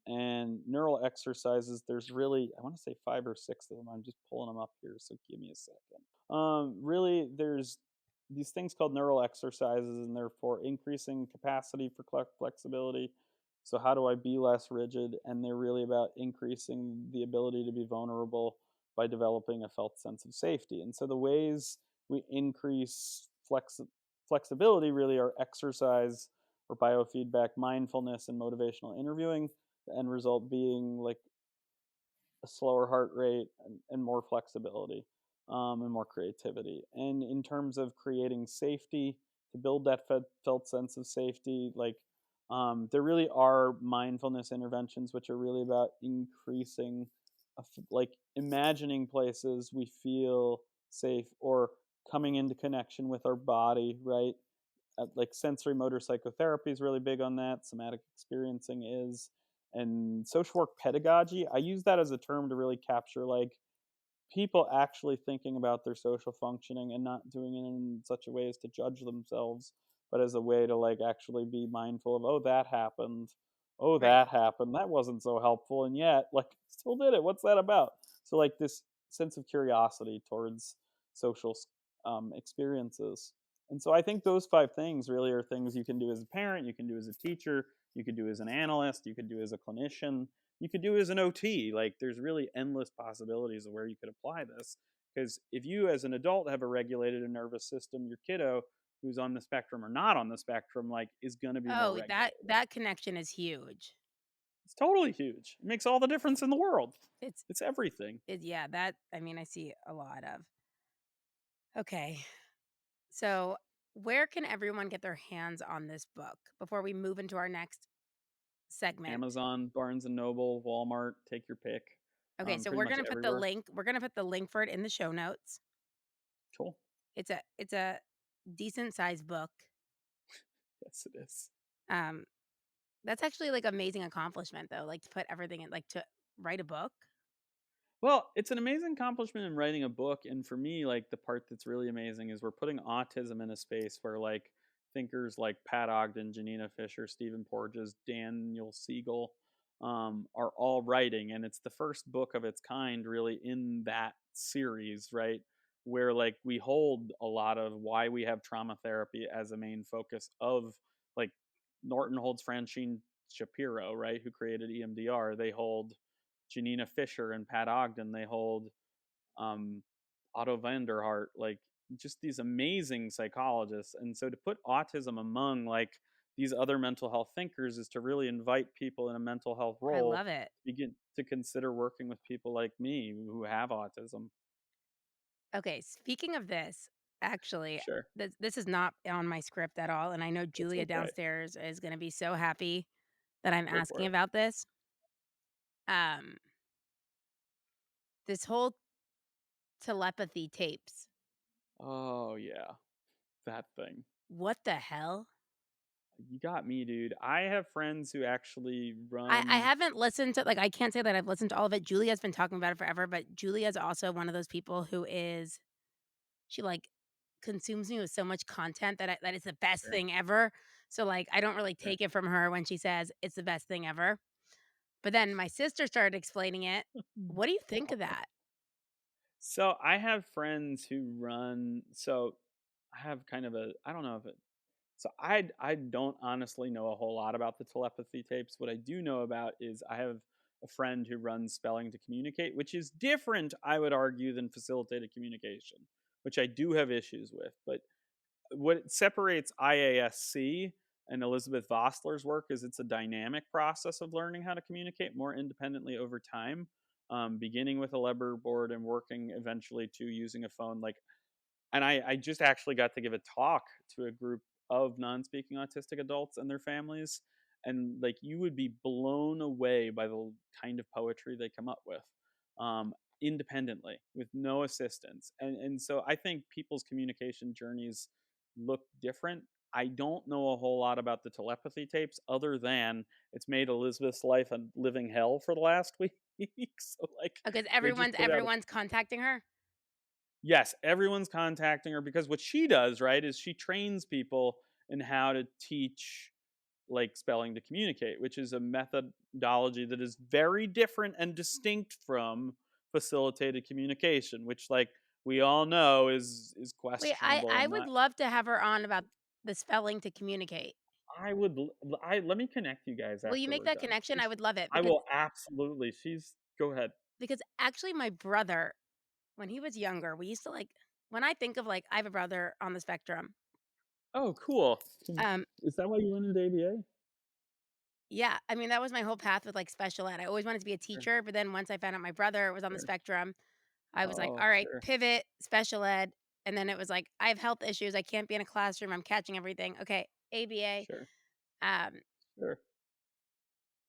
And neural exercises, there's really, I want to say 5 or 6 of them. I'm just pulling them up here. So give me a second. Really, there's these things called neural exercises, and they're for increasing capacity for flexibility. So, how do I be less rigid? And they're really about increasing the ability to be vulnerable by developing a felt sense of safety. And so, the ways we increase flexibility really are exercise or biofeedback, mindfulness, and motivational interviewing. The end result being like a slower heart rate and more flexibility, and more creativity. And in terms of creating safety, to build that felt sense of safety, like there really are mindfulness interventions, which are really about increasing, like imagining places we feel safe or coming into connection with our body, right? Like sensory motor psychotherapy is really big on that. Somatic experiencing is, and social work pedagogy. I use that as a term to really capture like people actually thinking about their social functioning and not doing it in such a way as to judge themselves, but as a way to like actually be mindful of, oh, that happened. Oh, Right. that happened. That wasn't so helpful. And yet, like, still did it. What's that about? So, like, this sense of curiosity towards social experiences. And so I think those 5 things really are things you can do as a parent, you can do as a teacher, you could do as an analyst, you could do as a clinician, you could do as an OT. Like there's really endless possibilities of where you could apply this. Because if you as an adult have a regulated nervous system, your kiddo who's on the spectrum or not on the spectrum, like is going to be more Oh, regulated. that connection is huge. It's totally huge. It makes all the difference in the world. It's It's everything. yeah, that I mean, I see a lot of. Okay. So, where can everyone get their hands on this book before we move into our next segment? Amazon, Barnes and Noble, Walmart, take your pick. Okay, so Pretty much everywhere. we're gonna put the link for it in the show notes. Cool. It's a decent sized book. Yes, it is. Um, that's actually like amazing accomplishment though, like to put everything in like to write a book. Well, it's an amazing accomplishment in writing a book, and for me, like the part that's really amazing is we're putting autism in a space where like thinkers like Pat Ogden, Janina Fisher, Stephen Porges, Daniel Siegel are all writing, and it's the first book of its kind, really, in that series, right? Where like we hold a lot of why we have trauma therapy as a main focus of like Norton holds Francine Shapiro, right, who created EMDR. They hold Janina Fisher and Pat Ogden. They hold um, Otto Vanderhart, like just these amazing psychologists. And so to put autism among like these other mental health thinkers is to really invite people in a mental health I role love it. to begin to consider working with people like me who have autism. Okay, speaking of this, actually, Sure, this is not on my script at all, and I know that's Julia okay. downstairs is gonna be so happy. that I'm Go for asking it. about this. Um, this whole telepathy tapes. Oh yeah, that thing. What the hell? You got me, dude. I have friends who actually I run. haven't listened to, like, I can't say that I've listened to all of it. Julia's been talking about it forever, but Julia's also one of those people who is she, like, consumes me with so much content that it's the best Sure, thing ever. So, like, I don't really sure. take it from her when she says it's the best thing ever. But then my sister started explaining it. What do you think of that? So I have friends who run. So I have kind of a. I don't know if it. So I don't honestly know a whole lot about the telepathy tapes. What I do know about is I have a friend who runs spelling to communicate, which is different, I would argue, than facilitated communication, which I do have issues with. But what separates IASC and Elizabeth Vossler's work is it's a dynamic process of learning how to communicate more independently over time, beginning with a Leber board and working eventually to using a phone. Like, and I just actually got to give a talk to a group of non-speaking autistic adults and their families, and like you would be blown away by the kind of poetry they come up with, independently with no assistance. And so I think people's communication journeys look different. I don't know a whole lot about the telepathy tapes other than it's made Elizabeth's life a living hell for the last week. So like Because they just put out. everyone's contacting her? Yes, everyone's contacting her because what she does, right, is she trains people in how to teach like spelling to communicate, which is a methodology that is very different and distinct from facilitated communication, which like we all know is Wait, questionable I and would not. love to have her on about the spelling to communicate. I would I let me connect you guys Will you after make we're that done. connection? I would love it I will absolutely. She's go ahead. because actually my brother, when he was younger, we used to, like when I think of, like I have a brother on the spectrum. Oh, cool. Um, Is that why you went into ABA? yeah, I mean, that was my whole path with, like, special ed. I always wanted to be a Sure, teacher, but then once I found out my brother was on the sure. spectrum, I was like, Oh, "All right, sure, pivot, special ed." And then it was like, "I have health issues. I can't be in a classroom. I'm catching everything." Okay, ABA. sure, Um, sure.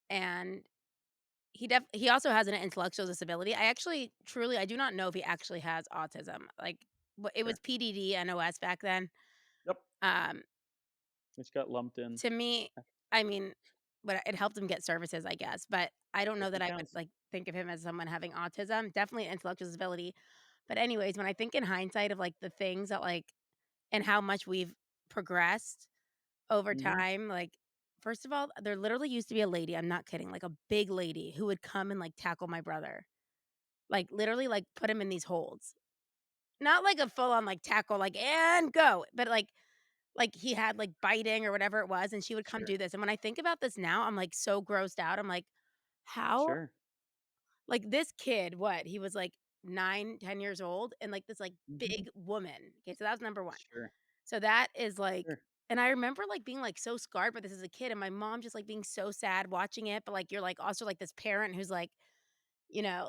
and he also has an intellectual disability. I actually truly I do not know if he actually has autism. Like, it was Sure. PDD, NOS back then. Yep. Um, Which got lumped in. to me, I mean, but it helped him get services, I guess, but I don't know that It I would, counts. like, think of him as someone having autism. Definitely intellectual disability. But anyways, when I think in hindsight of, like, the things that, like and how much we've progressed over Mhm. time, like, first of all, there literally used to be a lady, I'm not kidding, like, a big lady who would come and, like, tackle my brother. Like, literally, like, put him in these holds. Not like a full on, like, tackle, like, "And go," but, like, he had, like, biting or whatever it was, and she would come Sure. do this, and when I think about this now, I'm, like, so grossed out. I'm like, "How?" Sure. Like, this kid, what? He was, like, 9, 10 years old, and, like, this, like, Mhm. big woman. Okay, so that was number 1. Sure. So that is, like Sure. and I remember, like, being, like, so scarred by this as a kid, and my mom just, like, being so sad watching it, but, like, you're, like, also, like, this parent who's, like,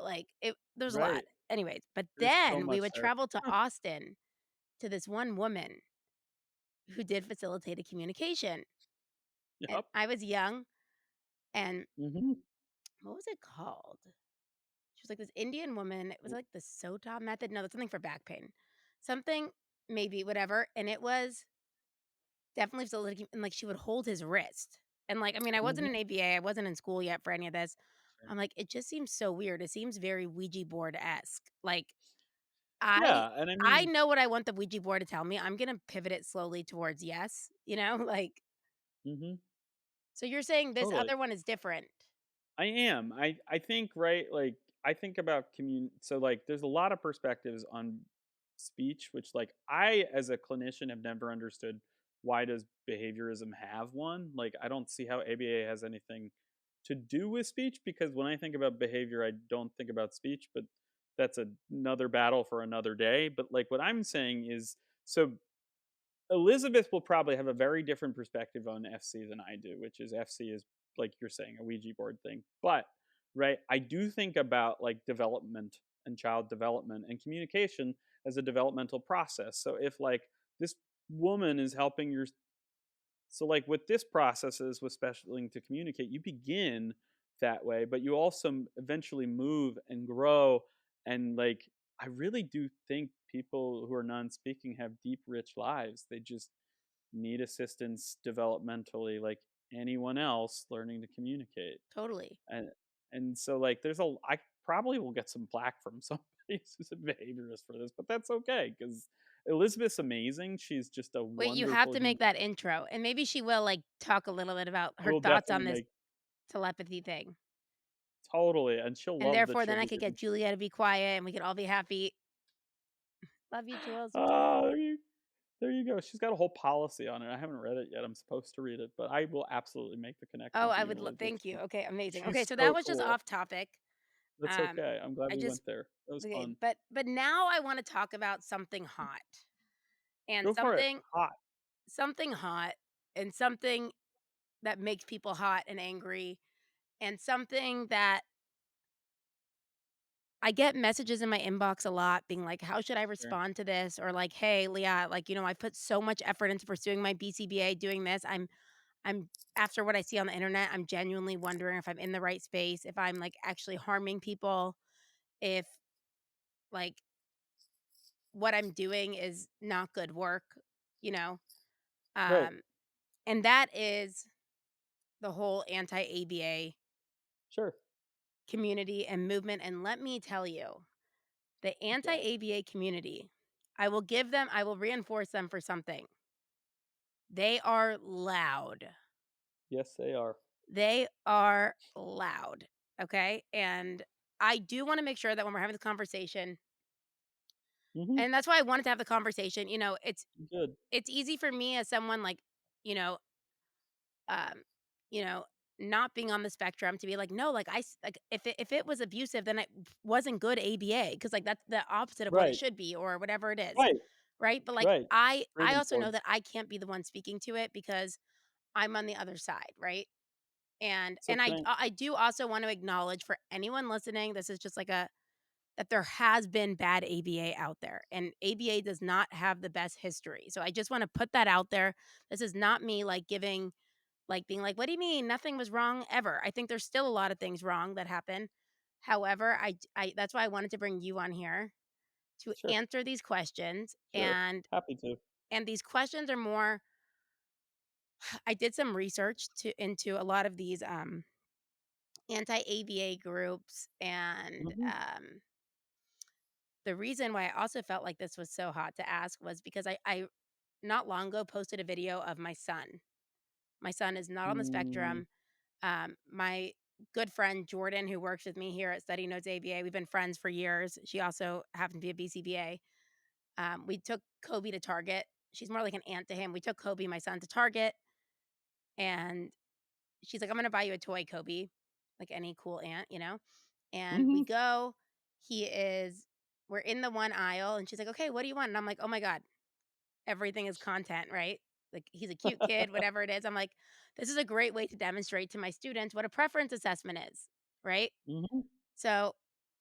like, there's a lot. Right. Anyways, but There's so then we much would there. travel to Austin to this one woman who did facilitated communication, and Yep. I was young, and Mhm. what was it called? She was, like, this Indian woman. It was, like, the Sota method. No, that's something for back pain. Something maybe, whatever, and it was definitely facilitated and, like, she would hold his wrist, and, like, I mean, I wasn't in Mhm. ABA, I wasn't in school yet for any of this. Sure. I'm like, it just seems so weird. It seems very Ouija board-esque. Like, I Yeah, and I I mean know what I want the Ouija board to tell me. I'm gonna pivot it slowly towards yes, like mhm. so you're saying this Totally. other one is different. I am. I think, right, like, I think about so, like, there's a lot of perspectives on speech, which, like, I, as a clinician, have never understood why does behaviorism have one? Like, I don't see how ABA has anything to do with speech because when I think about behavior, I don't think about speech, but that's another battle for another day. But, like, what I'm saying is so Elizabeth will probably have a very different perspective on FC than I do, which is FC is like you're saying a Ouija board thing. But right, I do think about like development and child development and communication as a developmental process. So if like this woman is helping your So, like with this processes with specialing to communicate, you begin that way, but you also eventually move and grow. And like, I really do think people who are non-speaking have deep, rich lives. They just need assistance developmentally, like anyone else learning to communicate. Totally. And so like, I probably will get some flack from somebody who's a behaviorist for this, but that's okay because Elizabeth's amazing. She's just a Wait, you have wonderful to make human. that intro, and maybe she will, like, talk a little bit about I her will thoughts on definitely this make telepathy thing, totally, and she'll and love that therefore, she'll then I be could giving. get Julia to be quiet, and we could all be happy. Love you, Jules. Ah, there you go. She's got a whole policy on it. I haven't read it yet. I'm supposed to read it, but I will absolutely make the Oh, connection to I you would and lo Elizabeth. thank you. Okay, amazing. Okay, She's so that so was just cool. off topic. That's Um, okay. I'm glad I we just went there. That was okay, fun. but now I wanna talk about something hot, and Go for it. Hot. something hot, and something that makes people hot and angry, and something that I get messages in my inbox a lot being like, "How should I Sure. respond to this?" Or like, "Hey, Leah, like, I put so much effort into pursuing my BCBA, doing this. I'm after what I see on the internet, I'm genuinely wondering if I'm in the right space, if I'm like actually harming people, if like what I'm doing is not good work, you know?" Right. Um, and that is the whole anti-ABA Sure. community and movement. And let me tell you, the Yeah. anti-ABA community, I will reinforce them for something. They are loud. Yes, they are. They are loud, okay? And I do wanna make sure that when we're having this conversation Mhm. and that's why I wanted to have the conversation, Good. it's easy for me as someone like, you know, um, you know, not being on the spectrum to be like, "No, like, like, if it was abusive, then it wasn't good ABA because like, that's the opposite of what it Right. should be or whatever it is." Right. Right? But, like, Right. I Freedom also know Swords. that I can't be the one speaking to it because I'm on the other side, right? And So can I I do also want to acknowledge for anyone listening, this is just like a that there has been bad ABA out there, and ABA does not have the best history. So I just wanna put that out there. This is not me, like, being like, "What do you mean? Nothing was wrong ever." I think there's still a lot of things wrong that happen. However, I that's why I wanted to bring you on here to sure. answer these questions, Sure. Happy to. and these questions are more I did some research into a lot of these, anti-ABA groups, and, Mhm. the reason why I also felt like this was so hot to ask was because I not long ago posted a video of my son. My son is not on the Mm. spectrum. My good friend Jordan, who works with me here at Study Notes ABA, we've been friends for years. She also happened to be a BCBA. We took Kobe to Target. She's more like an aunt to him. We took Kobe, my son, to Target, and she's like, "I'm gonna buy you a toy, Kobe," like any cool aunt. And we Mhm. go. He is. We're in the one aisle, and she's like, "Okay, what do you want?" And I'm like, "Oh my god, everything is content, right?" Like he's a cute kid, whatever it is. I'm like, "This is a great way to demonstrate to my students what a preference assessment is, right?" Mhm. So,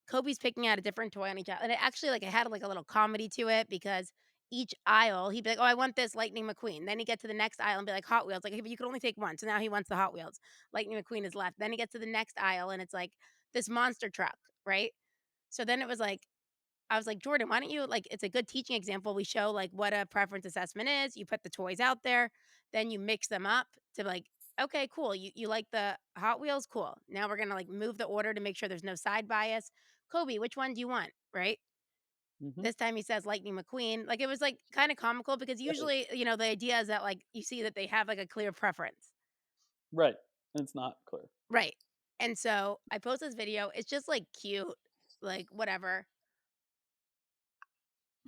Kobe's picking out a different toy on each aisle, and it actually, like, it had, like, a little comedy to it because each aisle, he'd be like, "Oh, I want this Lightning McQueen." Then he'd get to the next aisle and be like, "Hot Wheels." Like, "Hey, but you could only take one." So now he wants the Hot Wheels. Lightning McQueen is left. Then he gets to the next aisle, and it's like, this monster truck, right? So then it was like I was like, "Jordan, why don't you like it's a good teaching example. We show like what a preference assessment is. You put the toys out there, then you mix them up to like, okay, cool. You like the Hot Wheels? Cool. Now we're gonna like move the order to make sure there's no side bias. Kobe, which one do you want? Right? Mhm. This time he says Lightning McQueen. Like it was like kind of comical because Right. usually, the idea is that like you see that they have like a clear preference. Right. And it's not clear. Right. And so I post this video. It's just like cute, like whatever.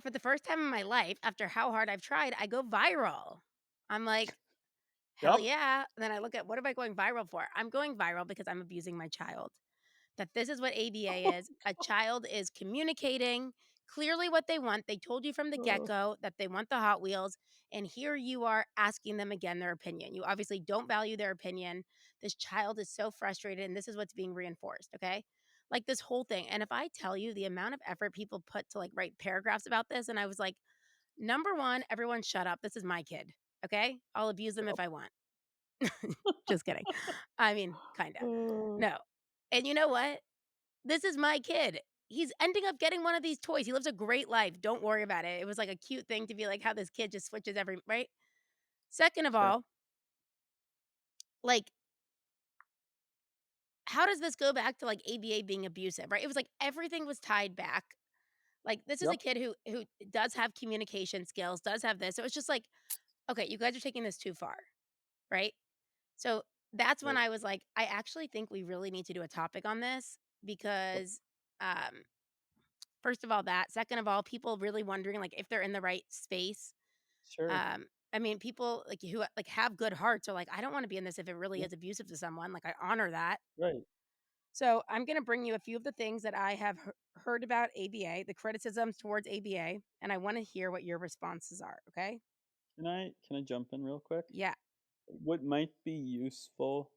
For the first time in my life, after how hard I've tried, I go viral. I'm like, "Hell Yep. yeah." And then I look at what am I going viral for? I'm going viral because I'm abusing my child. That this is what ABA is. A child is communicating clearly what they want. They told you from the Uh, get-go that they want the Hot Wheels, and here you are asking them again their opinion. You obviously don't value their opinion. This child is so frustrated, and this is what's being reinforced, okay? Like this whole thing. And if I tell you the amount of effort people put to like write paragraphs about this, and I was like, number one, everyone shut up. This is my kid. Okay? I'll abuse them if Yep. I want. Just kidding. I mean, kinda. Uh, No. And you know what? This is my kid. He's ending up getting one of these toys. He lives a great life. Don't worry about it. It was like a cute thing to be like how this kid just switches every right? Second of sure. all, like, how does this go back to like ABA being abusive, right? It was like everything was tied back. Like this is a Yep. kid who does have communication skills, does have this. So it's just like, okay, you guys are taking this too far, right? So that's when Right. I was like, I actually think we really need to do a topic on this Yep. because um first of all that, second of all, people really wondering like if they're in the right space. Sure. I mean, people like who like have good hearts are like, I don't want to be in this if it really Yeah. is abusive to someone. Like I honor that. Right. So I'm going to bring you a few of the things that I have heard about ABA, the criticisms towards ABA, and I want to hear what your responses are. Okay? Can I jump in real quick? Yeah, What might be useful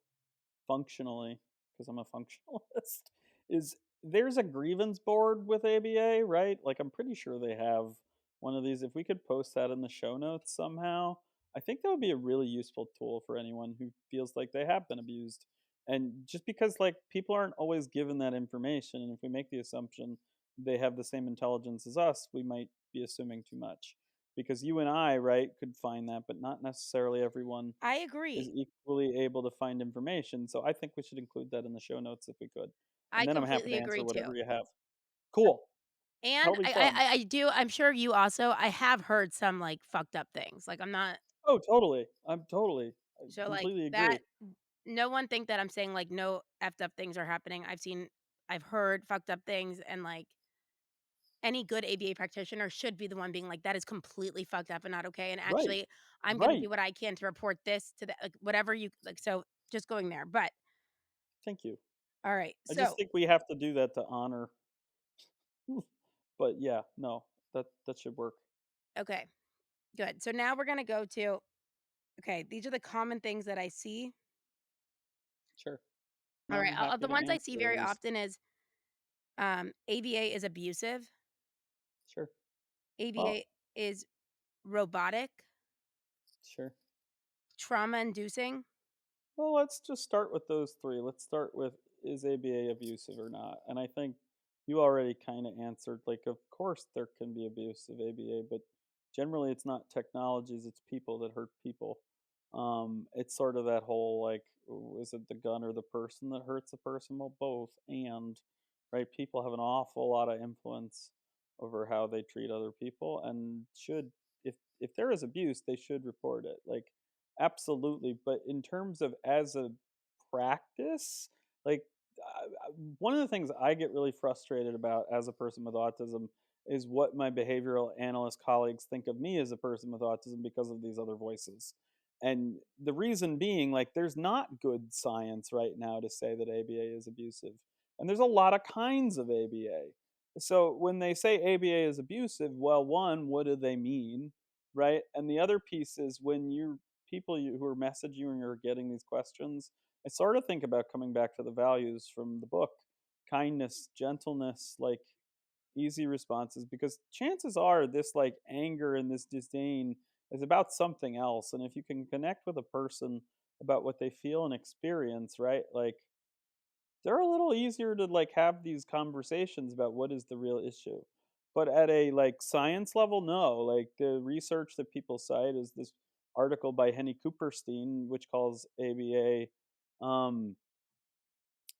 functionally, because I'm a functionalist, is there's a grievance board with ABA, right? Like I'm pretty sure they have one of these. If we could post that in the show notes somehow, I think that would be a really useful tool for anyone who feels like they have been abused. And just because like people aren't always given that information, and if we make the assumption they have the same intelligence as us, we might be assuming too much. Because you and I, right, could find that, but not necessarily everyone I is agree. equally able to find information. So I think we should include that in the show notes if we could. I And then I'm happy completely to answer agree too. whatever you have. Cool. And That'll be fun. I do. I'm sure you also. I have heard some like fucked up things. Like I'm not. Oh, totally. I So like completely agree. that. No one think that I'm saying like no effed up things are happening. I've heard fucked up things, and like any good ABA practitioner should be the one being like, "That is completely fucked up and not okay, and Right. actually, I'm gonna Right. do what I can to report this to the" like, whatever you like, so just going there, but Thank you. alright, I just so think we have to do that to honor. But yeah, no, that should work. okay, good. So now we're gonna go to okay, these are the common things that I see. Sure. No, Alright, I'm the happy to ones I answer see very these. often is, ABA is abusive, Sure. Well, ABA is robotic, sure. trauma-inducing. Well, let's just start with those 3. Let's start with, is ABA abusive or not? And I think you already kind of answered, like, of course there can be abuse of ABA, but generally it's not technologies, it's people that hurt people. It's sort of that whole, like, is it the gun or the person that hurts a person? Well, both. And, right, people have an awful lot of influence over how they treat other people and should, if there is abuse, they should report it. Like, absolutely, but in terms of as a practice, like, one of the things I get really frustrated about as a person with autism is what my behavioral analyst colleagues think of me as a person with autism because of these other voices. And the reason being, like, there's not good science right now to say that ABA is abusive. And there's a lot of kinds of ABA. So when they say ABA is abusive, well, one, what do they mean? Right? And the other piece is when who are messaging you and you're getting these questions, I sort of think about coming back to the values from the book: kindness, gentleness, like easy responses, because chances are this like anger and this disdain is about something else. And if you can connect with a person about what they feel and experience, right? Like they're a little easier to like have these conversations about what is the real issue. But at a like science level, no. Like the research that people cite is this article by Henny Cooperstein, which calls ABA, um,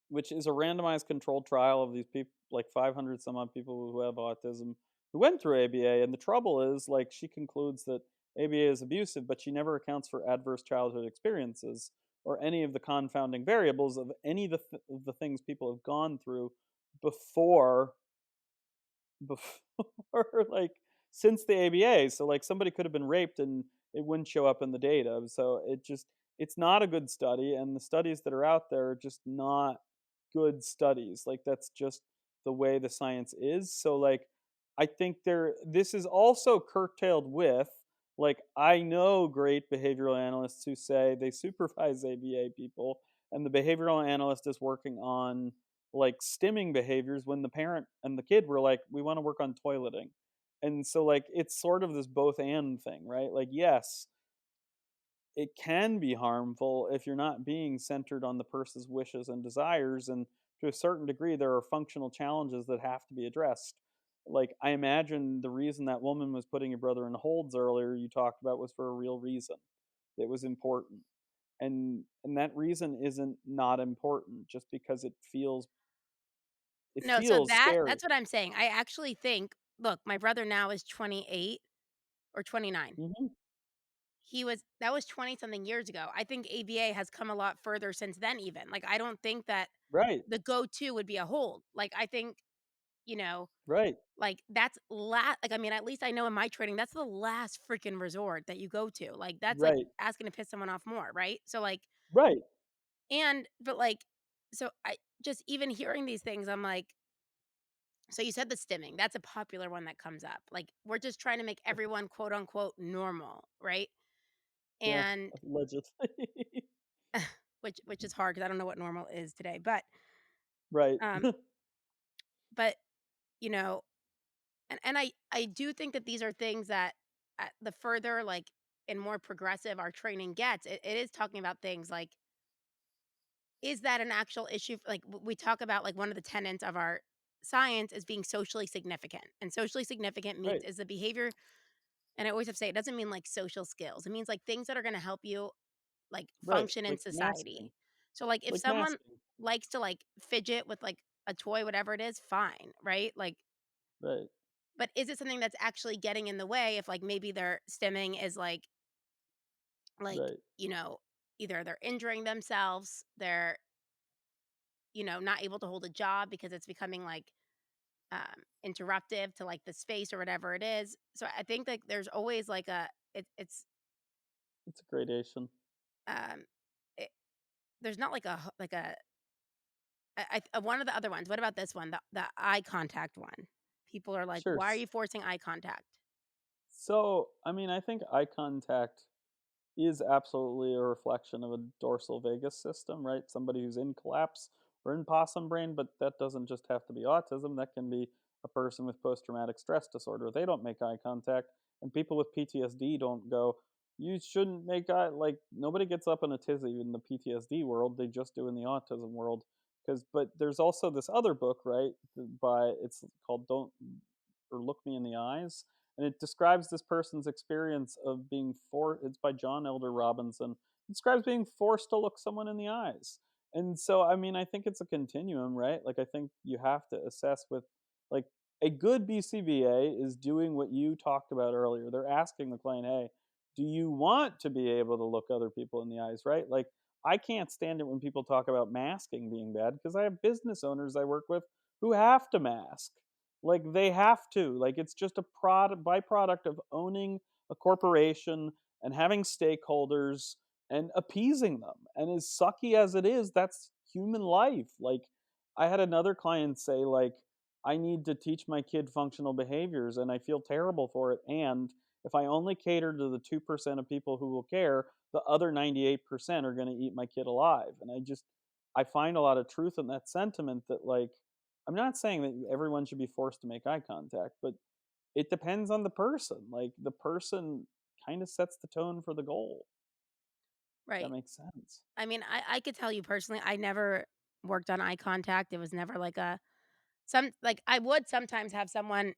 which is a randomized controlled trial of these people, like 500 some odd people who have autism, who went through ABA. And the trouble is, like, she concludes that ABA is abusive, but she never accounts for adverse childhood experiences or any of the confounding variables of any of of the things people have gone through before before like since the ABA. So like somebody could have been raped and it wouldn't show up in the data. So it's not a good study, and the studies that are out there are just not good studies. Like that's just the way the science is. So like I think this is also curtailed with, like, I know great behavioral analysts who say they supervise ABA people and the behavioral analyst is working on like stimming behaviors when the parent and the kid were like, we want to work on toileting. And so like it's sort of this both and thing, right? Like, yes, it can be harmful if you're not being centered on the person's wishes and desires. And to a certain degree, there are functional challenges that have to be addressed. Like, I imagine the reason that woman was putting your brother in holds earlier, you talked about, was for a real reason. It was important. And that reason isn't not important just because it No, so feels scary. that's what I'm saying. I actually think look, my brother now is 28 or 29. Hmm. He was that was 20 something years ago. I think ABA has come a lot further since then even. Like, I don't think that Right, the go-to would be a hold. Like, I think, you know, right, like, that's like, I mean, at least I know in my training, that's the last freaking resort that you go to. Like, that's, like, right, asking to piss someone off more, right? So, like right. but, like so I just even hearing these things, I'm like so you said the stimming, that's a popular one that comes up. Like, we're just trying to make everyone, quote, unquote, "normal," right? Yeah, And allegedly. which is hard because I don't know what normal is today, Right. um, but, you know and I do think that these are things that, the further, like, and more progressive our training gets, it is talking about things like, is that an actual issue? Like, we talk about, like, one of the tenets of our science is being socially significant, and socially significant means Right, is the behavior and I always have to say it doesn't mean, like, social skills. It means, like, things that are gonna help you, like, right, function in like masking, society. So, like, if like someone masking. likes to, like, fidget with, like, a toy, whatever it is, fine, right? Like, Right, but is it something that's actually getting in the way if, like, maybe their stimming is, right. you know, either they're injuring themselves, they're, not able to hold a job because it's becoming, like, interruptive to, like, the space or whatever it is. So I think, like, there's always, like, it's, It's a gradation. um, it there's not one of the other ones. What about this one? The eye contact one. People are like, Sure. "Why are you forcing eye contact?" So, I mean, I think eye contact is absolutely a reflection of a dorsal vagus system, right? Somebody who's in collapse or in possum brain, but that doesn't just have to be autism. That can be a person with post traumatic stress disorder. They don't make eye contact, and people with PTSD don't go, you shouldn't make eye, like, nobody gets up in a tizzy in the PTSD world. They just do in the autism world. Because, but there's also this other book, right? It's called Don't or Look Me in the Eyes, and it describes this person's experience of being it's by John Elder Robinson. It describes being forced to look someone in the eyes. And so, I mean, I think it's a continuum, right? Like, I think you have to assess with, like, a good BCBA is doing what you talked about earlier. They're asking the client, hey, do you want to be able to look other people in the eyes, right? Like, I can't stand it when people talk about masking being bad because I have business owners I work with who have to mask. Like, they have to. Like, it's just a byproduct of owning a corporation and having stakeholders and appeasing them. And as sucky as it is, that's human life. Like, I had another client say, like, I need to teach my kid functional behaviors and I feel terrible for it. And if I only cater to the 2% of people who will care, the other 98% are going to eat my kid alive. And I find a lot of truth in that sentiment that, like, I'm not saying that everyone should be forced to make eye contact, but it depends on the person. Like, the person kind of sets the tone for the goal. That Right. makes sense. I mean, I could tell you personally, I never worked on eye contact. It was never like I would sometimes have someone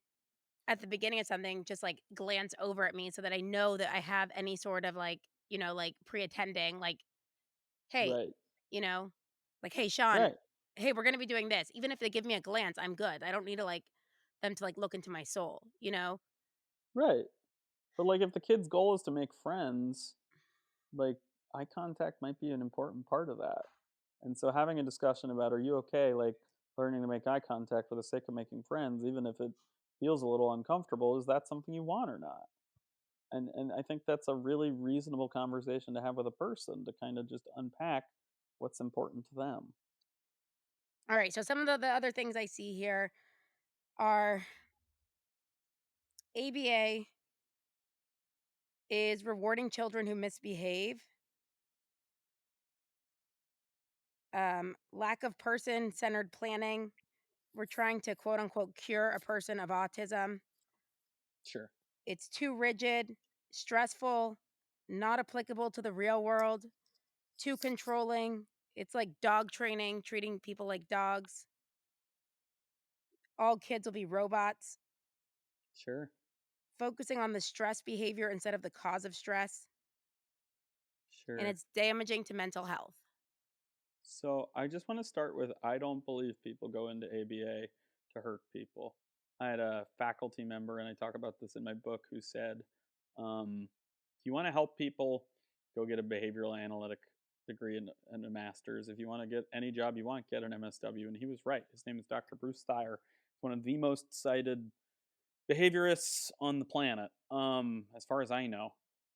at the beginning of something just, like, glance over at me so that I know that I have any sort of, like, like, pre-attending, like, "Hey," Right. you know? Like, "Hey, Sean, Right. hey, we're gonna be doing this." Even if they give me a glance, I'm good. I don't need to, like them to, like, look into my soul, you know? Right. But, like, if the kid's goal is to make friends, like, eye contact might be an important part of that. And so having a discussion about, are you okay, like, learning to make eye contact for the sake of making friends, even if it feels a little uncomfortable, is that something you want or not? And I think that's a really reasonable conversation to have with a person to kind of just unpack what's important to them. Alright, so some of the other things I see here are ABA is rewarding children who misbehave, lack of person-centered planning. We're trying to, quote, unquote, "cure a person of autism." Sure. It's too rigid, stressful, not applicable to the real world, too controlling. It's like dog training, treating people like dogs. All kids will be robots, Sure. focusing on the stress behavior instead of the cause of stress, and Sure. it's damaging to mental health. So I just want to start with I don't believe people go into ABA to hurt people. I had a faculty member, and I talk about this in my book, who said, if you want to help people, go get a behavioral analytic degree and a master's. If you want to get any job you want, get an MSW. And he was right. His name is Dr. Bruce Thayer, one of the most cited behaviorists on the planet, as far as I know.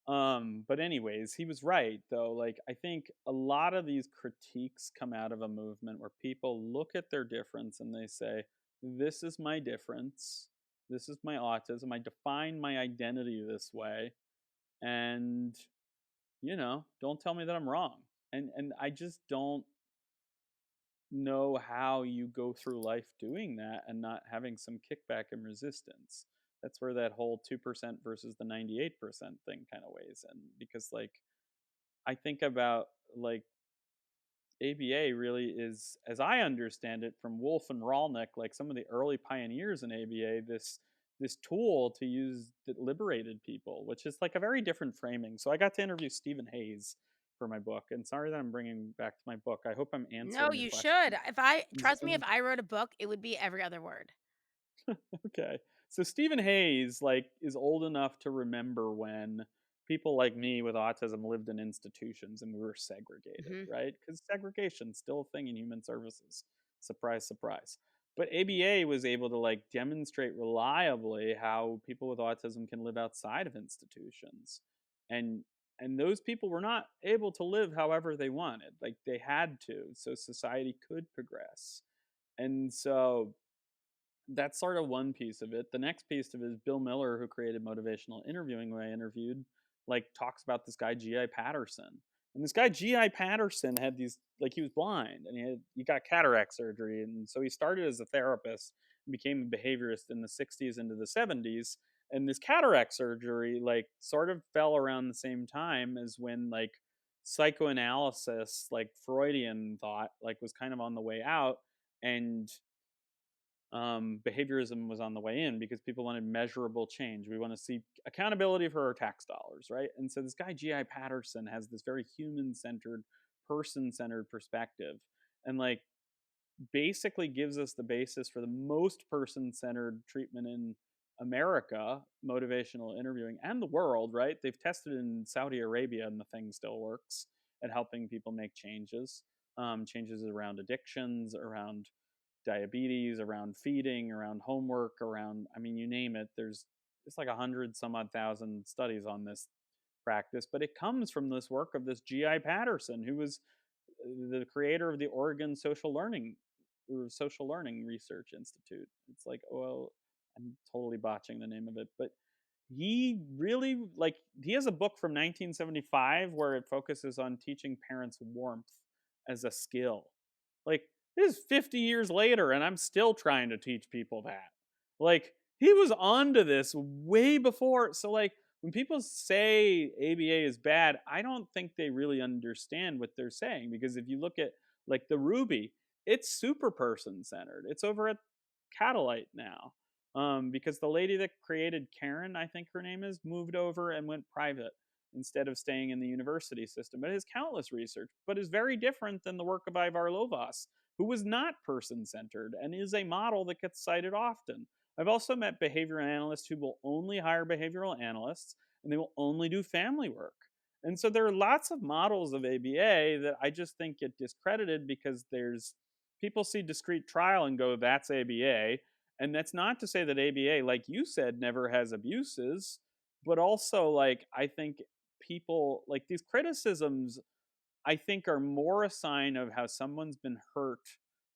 But anyways, he was right though. Like I think a lot of these critiques come out of a movement where people look at their difference and they say, "This is my difference. This is my autism. I define my identity this way, and don't tell me that I'm wrong." And I just don't know how you go through life doing that and not having some kickback and resistance. That's where that whole 2% versus the 98% thing kind of weighs in. Because, like, I think about, like, ABA really is, as I understand it, from Wolf and Rolnick, like some of the early pioneers in ABA, this tool to use that liberated people, which is like a very different framing. So I got to interview Stephen Hayes for my book, and sorry that I'm bringing back to my book. I hope I'm No, answering your you question. should. If I He's trust me, if I wrote a book, it would be every other word. Okay. So Stephen Hayes like is old enough to remember when people like me with autism lived in institutions and we were segregated, Mhm. right? Because segregation's still a thing in human services. Surprise, surprise. But ABA was able to like demonstrate reliably how people with autism can live outside of institutions. And and those people were not able to live however they wanted. Like they had to, so society could progress. And so that's sort of one piece of it. The next piece of it is Bill Miller, who created motivational interviewing, who I interviewed, like talks about this guy G.I. Patterson. And this guy G.I. Patterson had these, like, he was blind and he got cataract surgery, and so he started as a therapist and became a behaviorist in the 60s into the 70s. And this cataract surgery like sort of fell around the same time as when like psychoanalysis, like Freudian thought, like was kind of on the way out, and behaviorism was on the way in because people wanted measurable change. We want to see accountability for our tax dollars, right? And so this guy G.I. Patterson has this very human-centered, person-centered perspective, and like basically gives us the basis for the most person-centered treatment in America, motivational interviewing, and the world, right? They've tested in Saudi Arabia, and the thing still works at helping people make changes. Changes around addictions, around diabetes, around feeding, around homework, around, I mean, you name it. There's it's like 100 some odd thousand studies on this practice, but it comes from this work of this G.I. Patterson, who was the creator of the Oregon Social Learning Research Institute. It's like, well, I'm totally botching the name of it, but he really like he has a book from 1975 where it focuses on teaching parents warmth as a skill. Like this is 50 years later and I'm still trying to teach people that. Like he was onto this way before. So like when people say ABA is bad, I don't think they really understand what they're saying, because if you look at like the Ruby, it's super person centered. It's over at Catalyte now, because the lady that created Karen, I think her name is, moved over and went private instead of staying in the university system. It has countless research, but is very different than the work of Ivar Lovaas, who was not person centered and is a model that gets cited often. I've also met behavioral analysts who will only hire behavioral analysts and they will only do family work. And so there are lots of models of ABA that I just think get discredited because there's people see discrete trial and go, that's ABA. And that's not to say that ABA, like you said, never has abuses, but also, like, I think people, like, these criticisms, I think, are more a sign of how someone's been hurt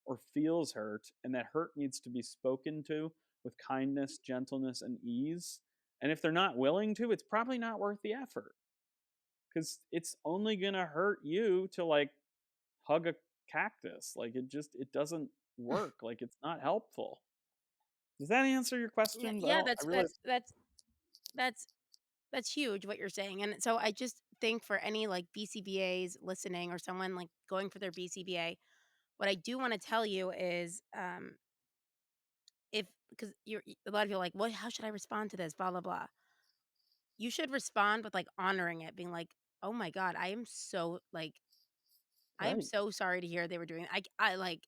or feels hurt, and that hurt needs to be spoken to with kindness, gentleness, and ease. And if they're not willing to, it's probably not worth the effort, because it's only going to hurt you to, like, hug a cactus. Like, it doesn't work. Like, it's not helpful. Does that answer your questions? I Yeah, don't. I realize. that's That's huge what you're saying, and so I just think for any, like, BCBAs listening or someone, like, going for their BCBA, what I do wanna tell you is, if because you're a lot of you are like, "Well, how should I respond to this? Blah, blah, blah." You should respond with, like, honoring it, being like, "Oh my god, I am Right, so sorry to hear they were doing I like,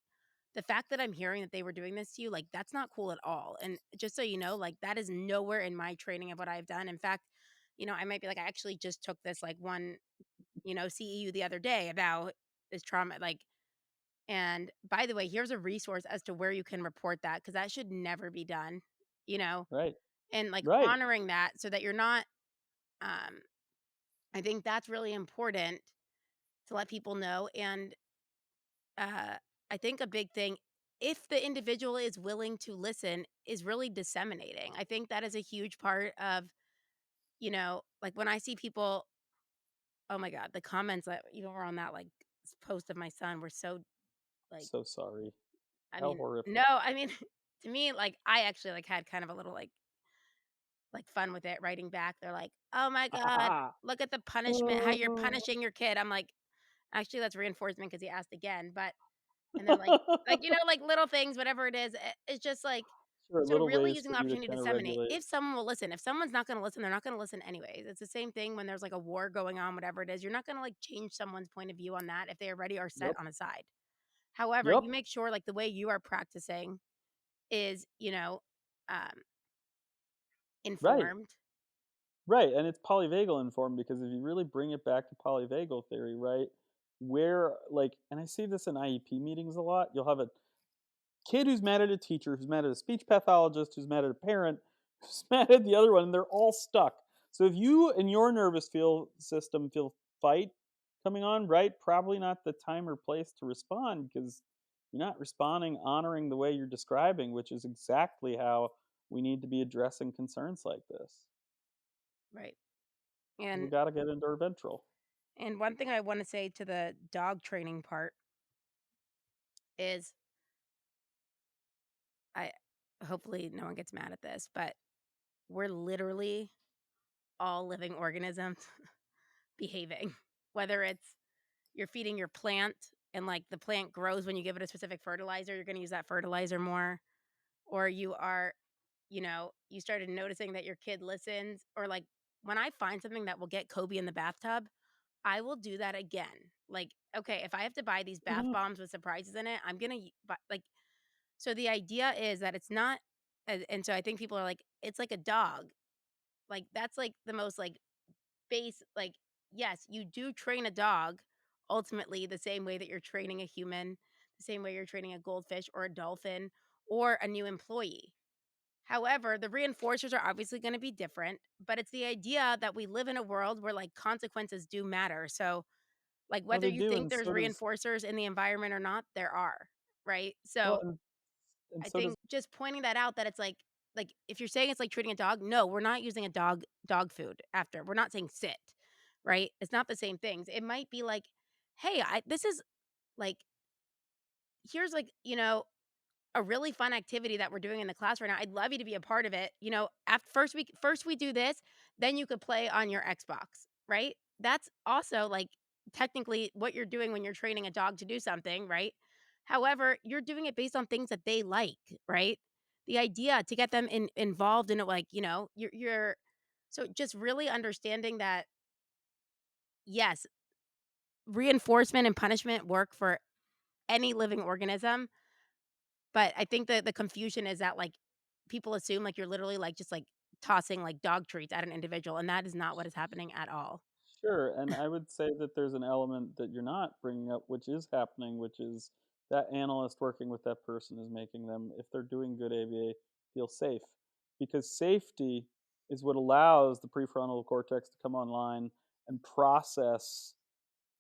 the fact that I'm hearing that they were doing this to you, like, that's not cool at all, and just so you know, like, that is nowhere in my training of what I've done. In fact, I might be like, I actually just took this, like, one, CEU the other day about this trauma, like, and by the way, here's a resource as to where you can report that because that should never be done, you know, right, and, like, right, honoring that so that you're not, um I think that's really important to let people know, and, uh, I think a big thing, if the individual is willing to listen, is really disseminating. I think that is a huge part of, like, when I see people, oh my god, the comments that even were on that, like, post of my son were so, like, so sorry. I How mean horrific. no, I mean, to me, like, I actually, like, had kind of a little, like, fun with it writing back. They're like, "Oh my god, look at the punishment, how you're punishing your kid." I'm like, "Actually, that's reinforcement because he asked again," but and they're like, like, little things, whatever it is, it's just like Sure, so little really ways using for the you to opportunity to kinda disseminate. regulate. If someone will listen, if someone's not gonna listen, they're not gonna listen anyways. It's the same thing when there's, like, a war going on, whatever it is. You're not gonna, like, change someone's point of view on that if they already are set Yep, on a side. However, yep, you make sure, like, the way you are practicing is, um, right. informed. Right, and it's polyvagal informed because if you really bring it back to polyvagal theory, right, where like and I see this in IEP meetings a lot, you'll have a kid who's mad at a teacher, who's mad at a speech pathologist, who's mad at a parent, who's mad at the other one, and they're all stuck. So if you and your nervous feel system feel fight coming on, right, probably not the time or place to respond because you're not responding honoring the way you're describing, which is exactly how we need to be addressing concerns like this. Right. We And got to get into our ventral. one thing I wanna say to the dog training part is I hopefully no one gets mad at this, but we're literally all living organisms behaving. Whether it's you're feeding your plant and, like, the plant grows when you give it a specific fertilizer, you're gonna use that fertilizer more, or you are, you started noticing that your kid listens, or, like, when I find something that will get Kobe in the bathtub, I will do that again. Like, okay, if I have to buy these bath Mhm. bombs with surprises in it, I'm gonna buy, like, so the idea is that it's not, and so I think people are like, "It's like a dog." Like, that's, like, the most, like, base like, yes, you do train a dog ultimately the same way that you're training a human, the same way you're training a goldfish or a dolphin or a new employee. However, the reinforcers are obviously gonna be different, but it's the idea that we live in a world where, like, consequences do matter. So, like, Well, whether they you do, think and there's so does reinforcers in the environment or not, there are, right? well, So and I so does think just pointing that out that it's like, if you're saying it's like treating a dog, no, we're not using a dog food after. We're not saying sit, right? It's not the same things. It might be like, "Hey, I this is like here's like, a really fun activity that we're doing in the class right now. I'd love you to be a part of it. After first we do this, then you could play on your Xbox, right? That's also like technically what you're doing when you're training a dog to do something, right? However, you're doing it based on things that they like, right? The idea to get them involved in it, like, you're so just really understanding that yes, reinforcement and punishment work for any living organism. But I think the confusion is that, like, people assume, like, you're literally, like, just, like, tossing, like, dog treats at an individual, and that is not what is happening at all. sure, and I would say that there's an element that you're not bringing up, which is happening, which is that analyst working with that person is making them, if they're doing good ABA, feel safe. Because safety is what allows the prefrontal cortex to come online and process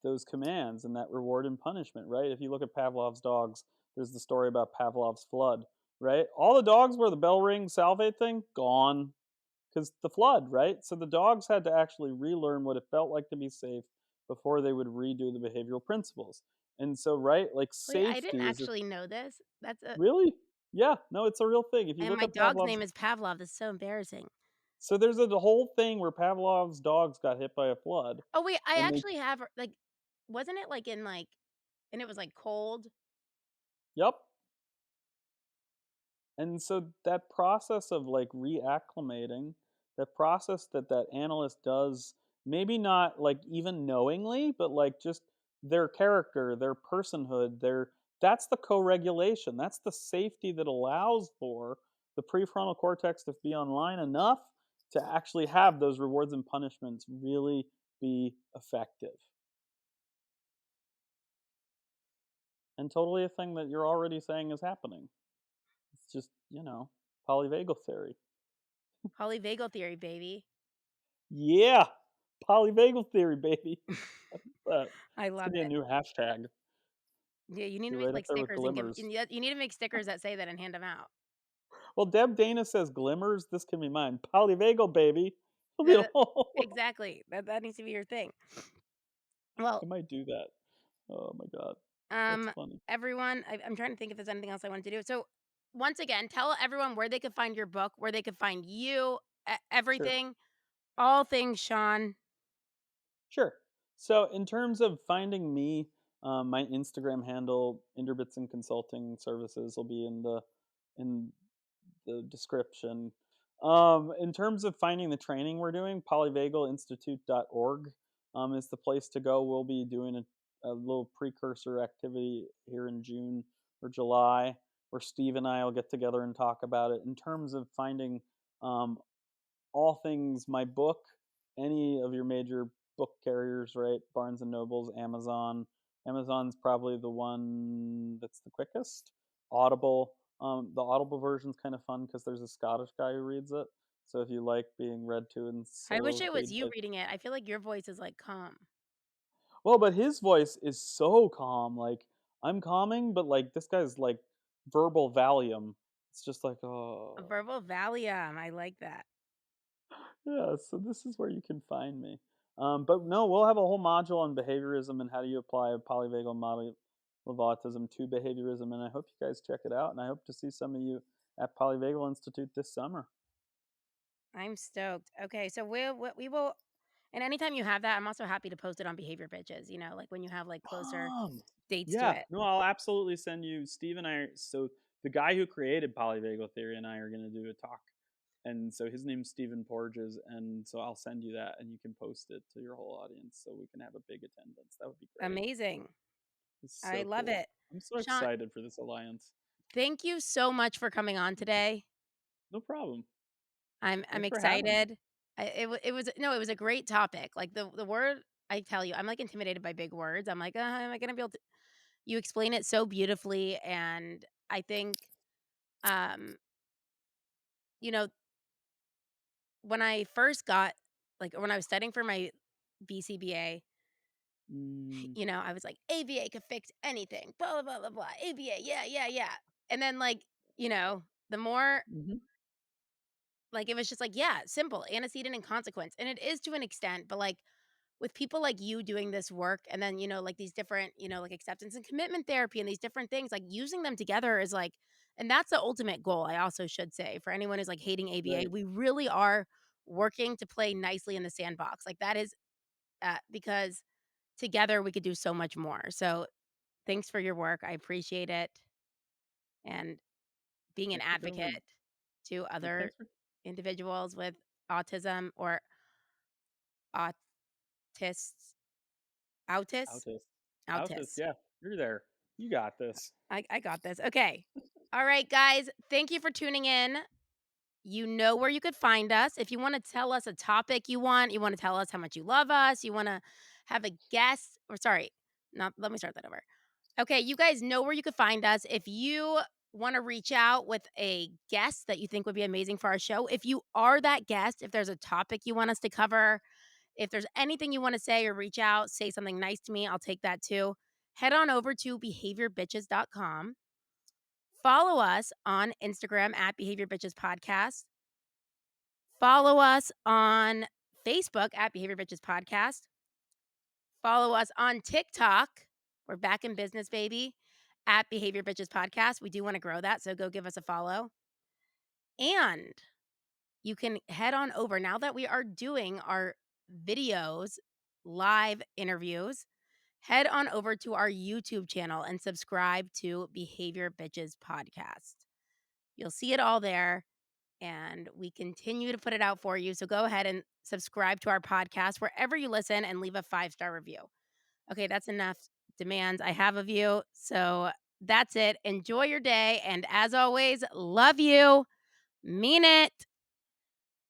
those commands and that reward and punishment, right? If you look at Pavlov's dogs, there's the story about Pavlov's flood, right? All the dogs where the bell ring salivate thing, gone because the flood, right? So the dogs had to actually relearn what it felt like to be safe before they would redo the behavioral principles. And so, right, like Wait, I didn't safety is a actually know this. That's a really, yeah, no, it's a real thing. If you and look my at dog's Pavlov's, name is Pavlov, that's so embarrassing. So there's a whole thing where Pavlov's dogs got hit by a flood, Oh, wait, I and they actually have like wasn't it, like, in, like and it was, like, cold? yep. And so that process of like reacclimating, that process that that analyst does, maybe not like even knowingly, but like just their character, their personhood, their that's the co-regulation. That's the safety that allows for the prefrontal cortex to be online enough to actually have those rewards and punishments really be effective. And totally a thing that you're already saying is happening. It's just, polyvagal theory. Polyvagal theory, baby. Yeah, polyvagal theory, baby. That I it's love gonna be a it. new hashtag. Yeah, you need to Be make, right up like, there with stickers and give glimmers. you need to make stickers that say that and hand them out. Well, Deb Dana says glimmers. This can be mine. Polyvagal, baby. It'll be a That whole. exactly. That needs to be your thing. Well, I might do that. Oh my god, that's um, funny. everyone, I'm trying to think if there's anything else I wanted to do. So, once again, tell everyone where they could find your book, where they could find you, Sure. everything, all things Sean. Sure. So, in terms of finding me, my Instagram handle, Inderbitzen Consulting Services, will be in the description. In terms of finding the training we're doing, polyvagalinstitute.org is the place to go. We'll be doing a little precursor activity here in June or July where Steve and I will get together and talk about it. In terms of finding um, all things my book, any of your major book carriers, right? Barnes and Nobles, Amazon. Amazon's probably the one that's the quickest. Audible. The Audible version's kind of fun because there's a Scottish guy who reads it. So if you like being read to and I wish it was soliloquied, you like, reading it. I feel like your voice is like calm. well, but his voice is so calm. Like I'm calming, but like this guy's like verbal Valium. It's just like, A oh, verbal Valium. I like that. yeah, so this is where you can find me. But no, we'll have a whole module on behaviorism and how do you apply a polyvagal model of autism to behaviorism. And I hope you guys check it out. And I hope to see some of you at Polyvagal Institute this summer. I'm stoked. Okay, so we will and anytime you have that, I'm also happy to post it on Behavior Bitches, like when you have like closer dates to Yeah, it. no, I'll absolutely send you. Steve and I. So the guy who created polyvagal theory and I are going to do a talk, and so his name's Stephen Porges, and so I'll send you that, and you can post it to your whole audience, so we can have a big attendance. That would be great. Amazing. It's I so love cool. it. I'm so Sean, excited for this alliance. thank you so much for coming on today. No problem. I'm Thanks for having me. excited. It was no, it was a great topic. Like the word I tell you, I'm like intimidated by big words. I'm like, am I gonna be able to? You explain it so beautifully, and I think, um, you know, when I first got like when I was studying for my BCBA, Mm, I was like, ABA could fix anything. Blah blah blah blah blah. ABA, yeah yeah yeah. And then the more mhm. like it was just like yeah, simple antecedent and consequence, and it is to an extent, but like with people like you doing this work and then, like these different, like acceptance and commitment therapy and these different things, like using them together is like, and that's the ultimate goal. I also should say for anyone who's like hating ABA, Right. we really are working to play nicely in the sandbox. Like that is because together we could do so much more. So thanks for your work. I appreciate it. And being an Thanks for doing it. advocate to Yeah, other thanks for individuals with autism or autists, autists, Autist. Autist, autists. yeah. You're there. You got this. I got this. Okay. All right, guys. Thank you for tuning in. You know where you could find us. If you want to tell us a topic you want to tell us how much you love us, you want to have a guest, or sorry, not let me start that over. Okay, you guys know where you could find us. If you want to reach out with a guest that you think would be amazing for our show, if you are that guest, if there's a topic you want us to cover, if there's anything you want to say or reach out, say something nice to me, I'll take that too. Head on over to behaviorbitches.com. Follow us on Instagram at Behavior Bitches Podcast. Follow us on Facebook at Behavior Bitches Podcast. Follow us on TikTok. We're back in business, baby, at Behavior Bitches Podcast. We do want to grow that, so go give us a follow. And you can head on over now that we are doing our videos, live interviews. Head on over to our YouTube channel and subscribe to Behavior Bitches podcast. You'll see it all there, and we continue to put it out for you. So go ahead and subscribe to our podcast wherever you listen and leave a 5-star review. Okay, that's enough demands I have of you. So that's it. Enjoy your day. And as always, love you. Mean it.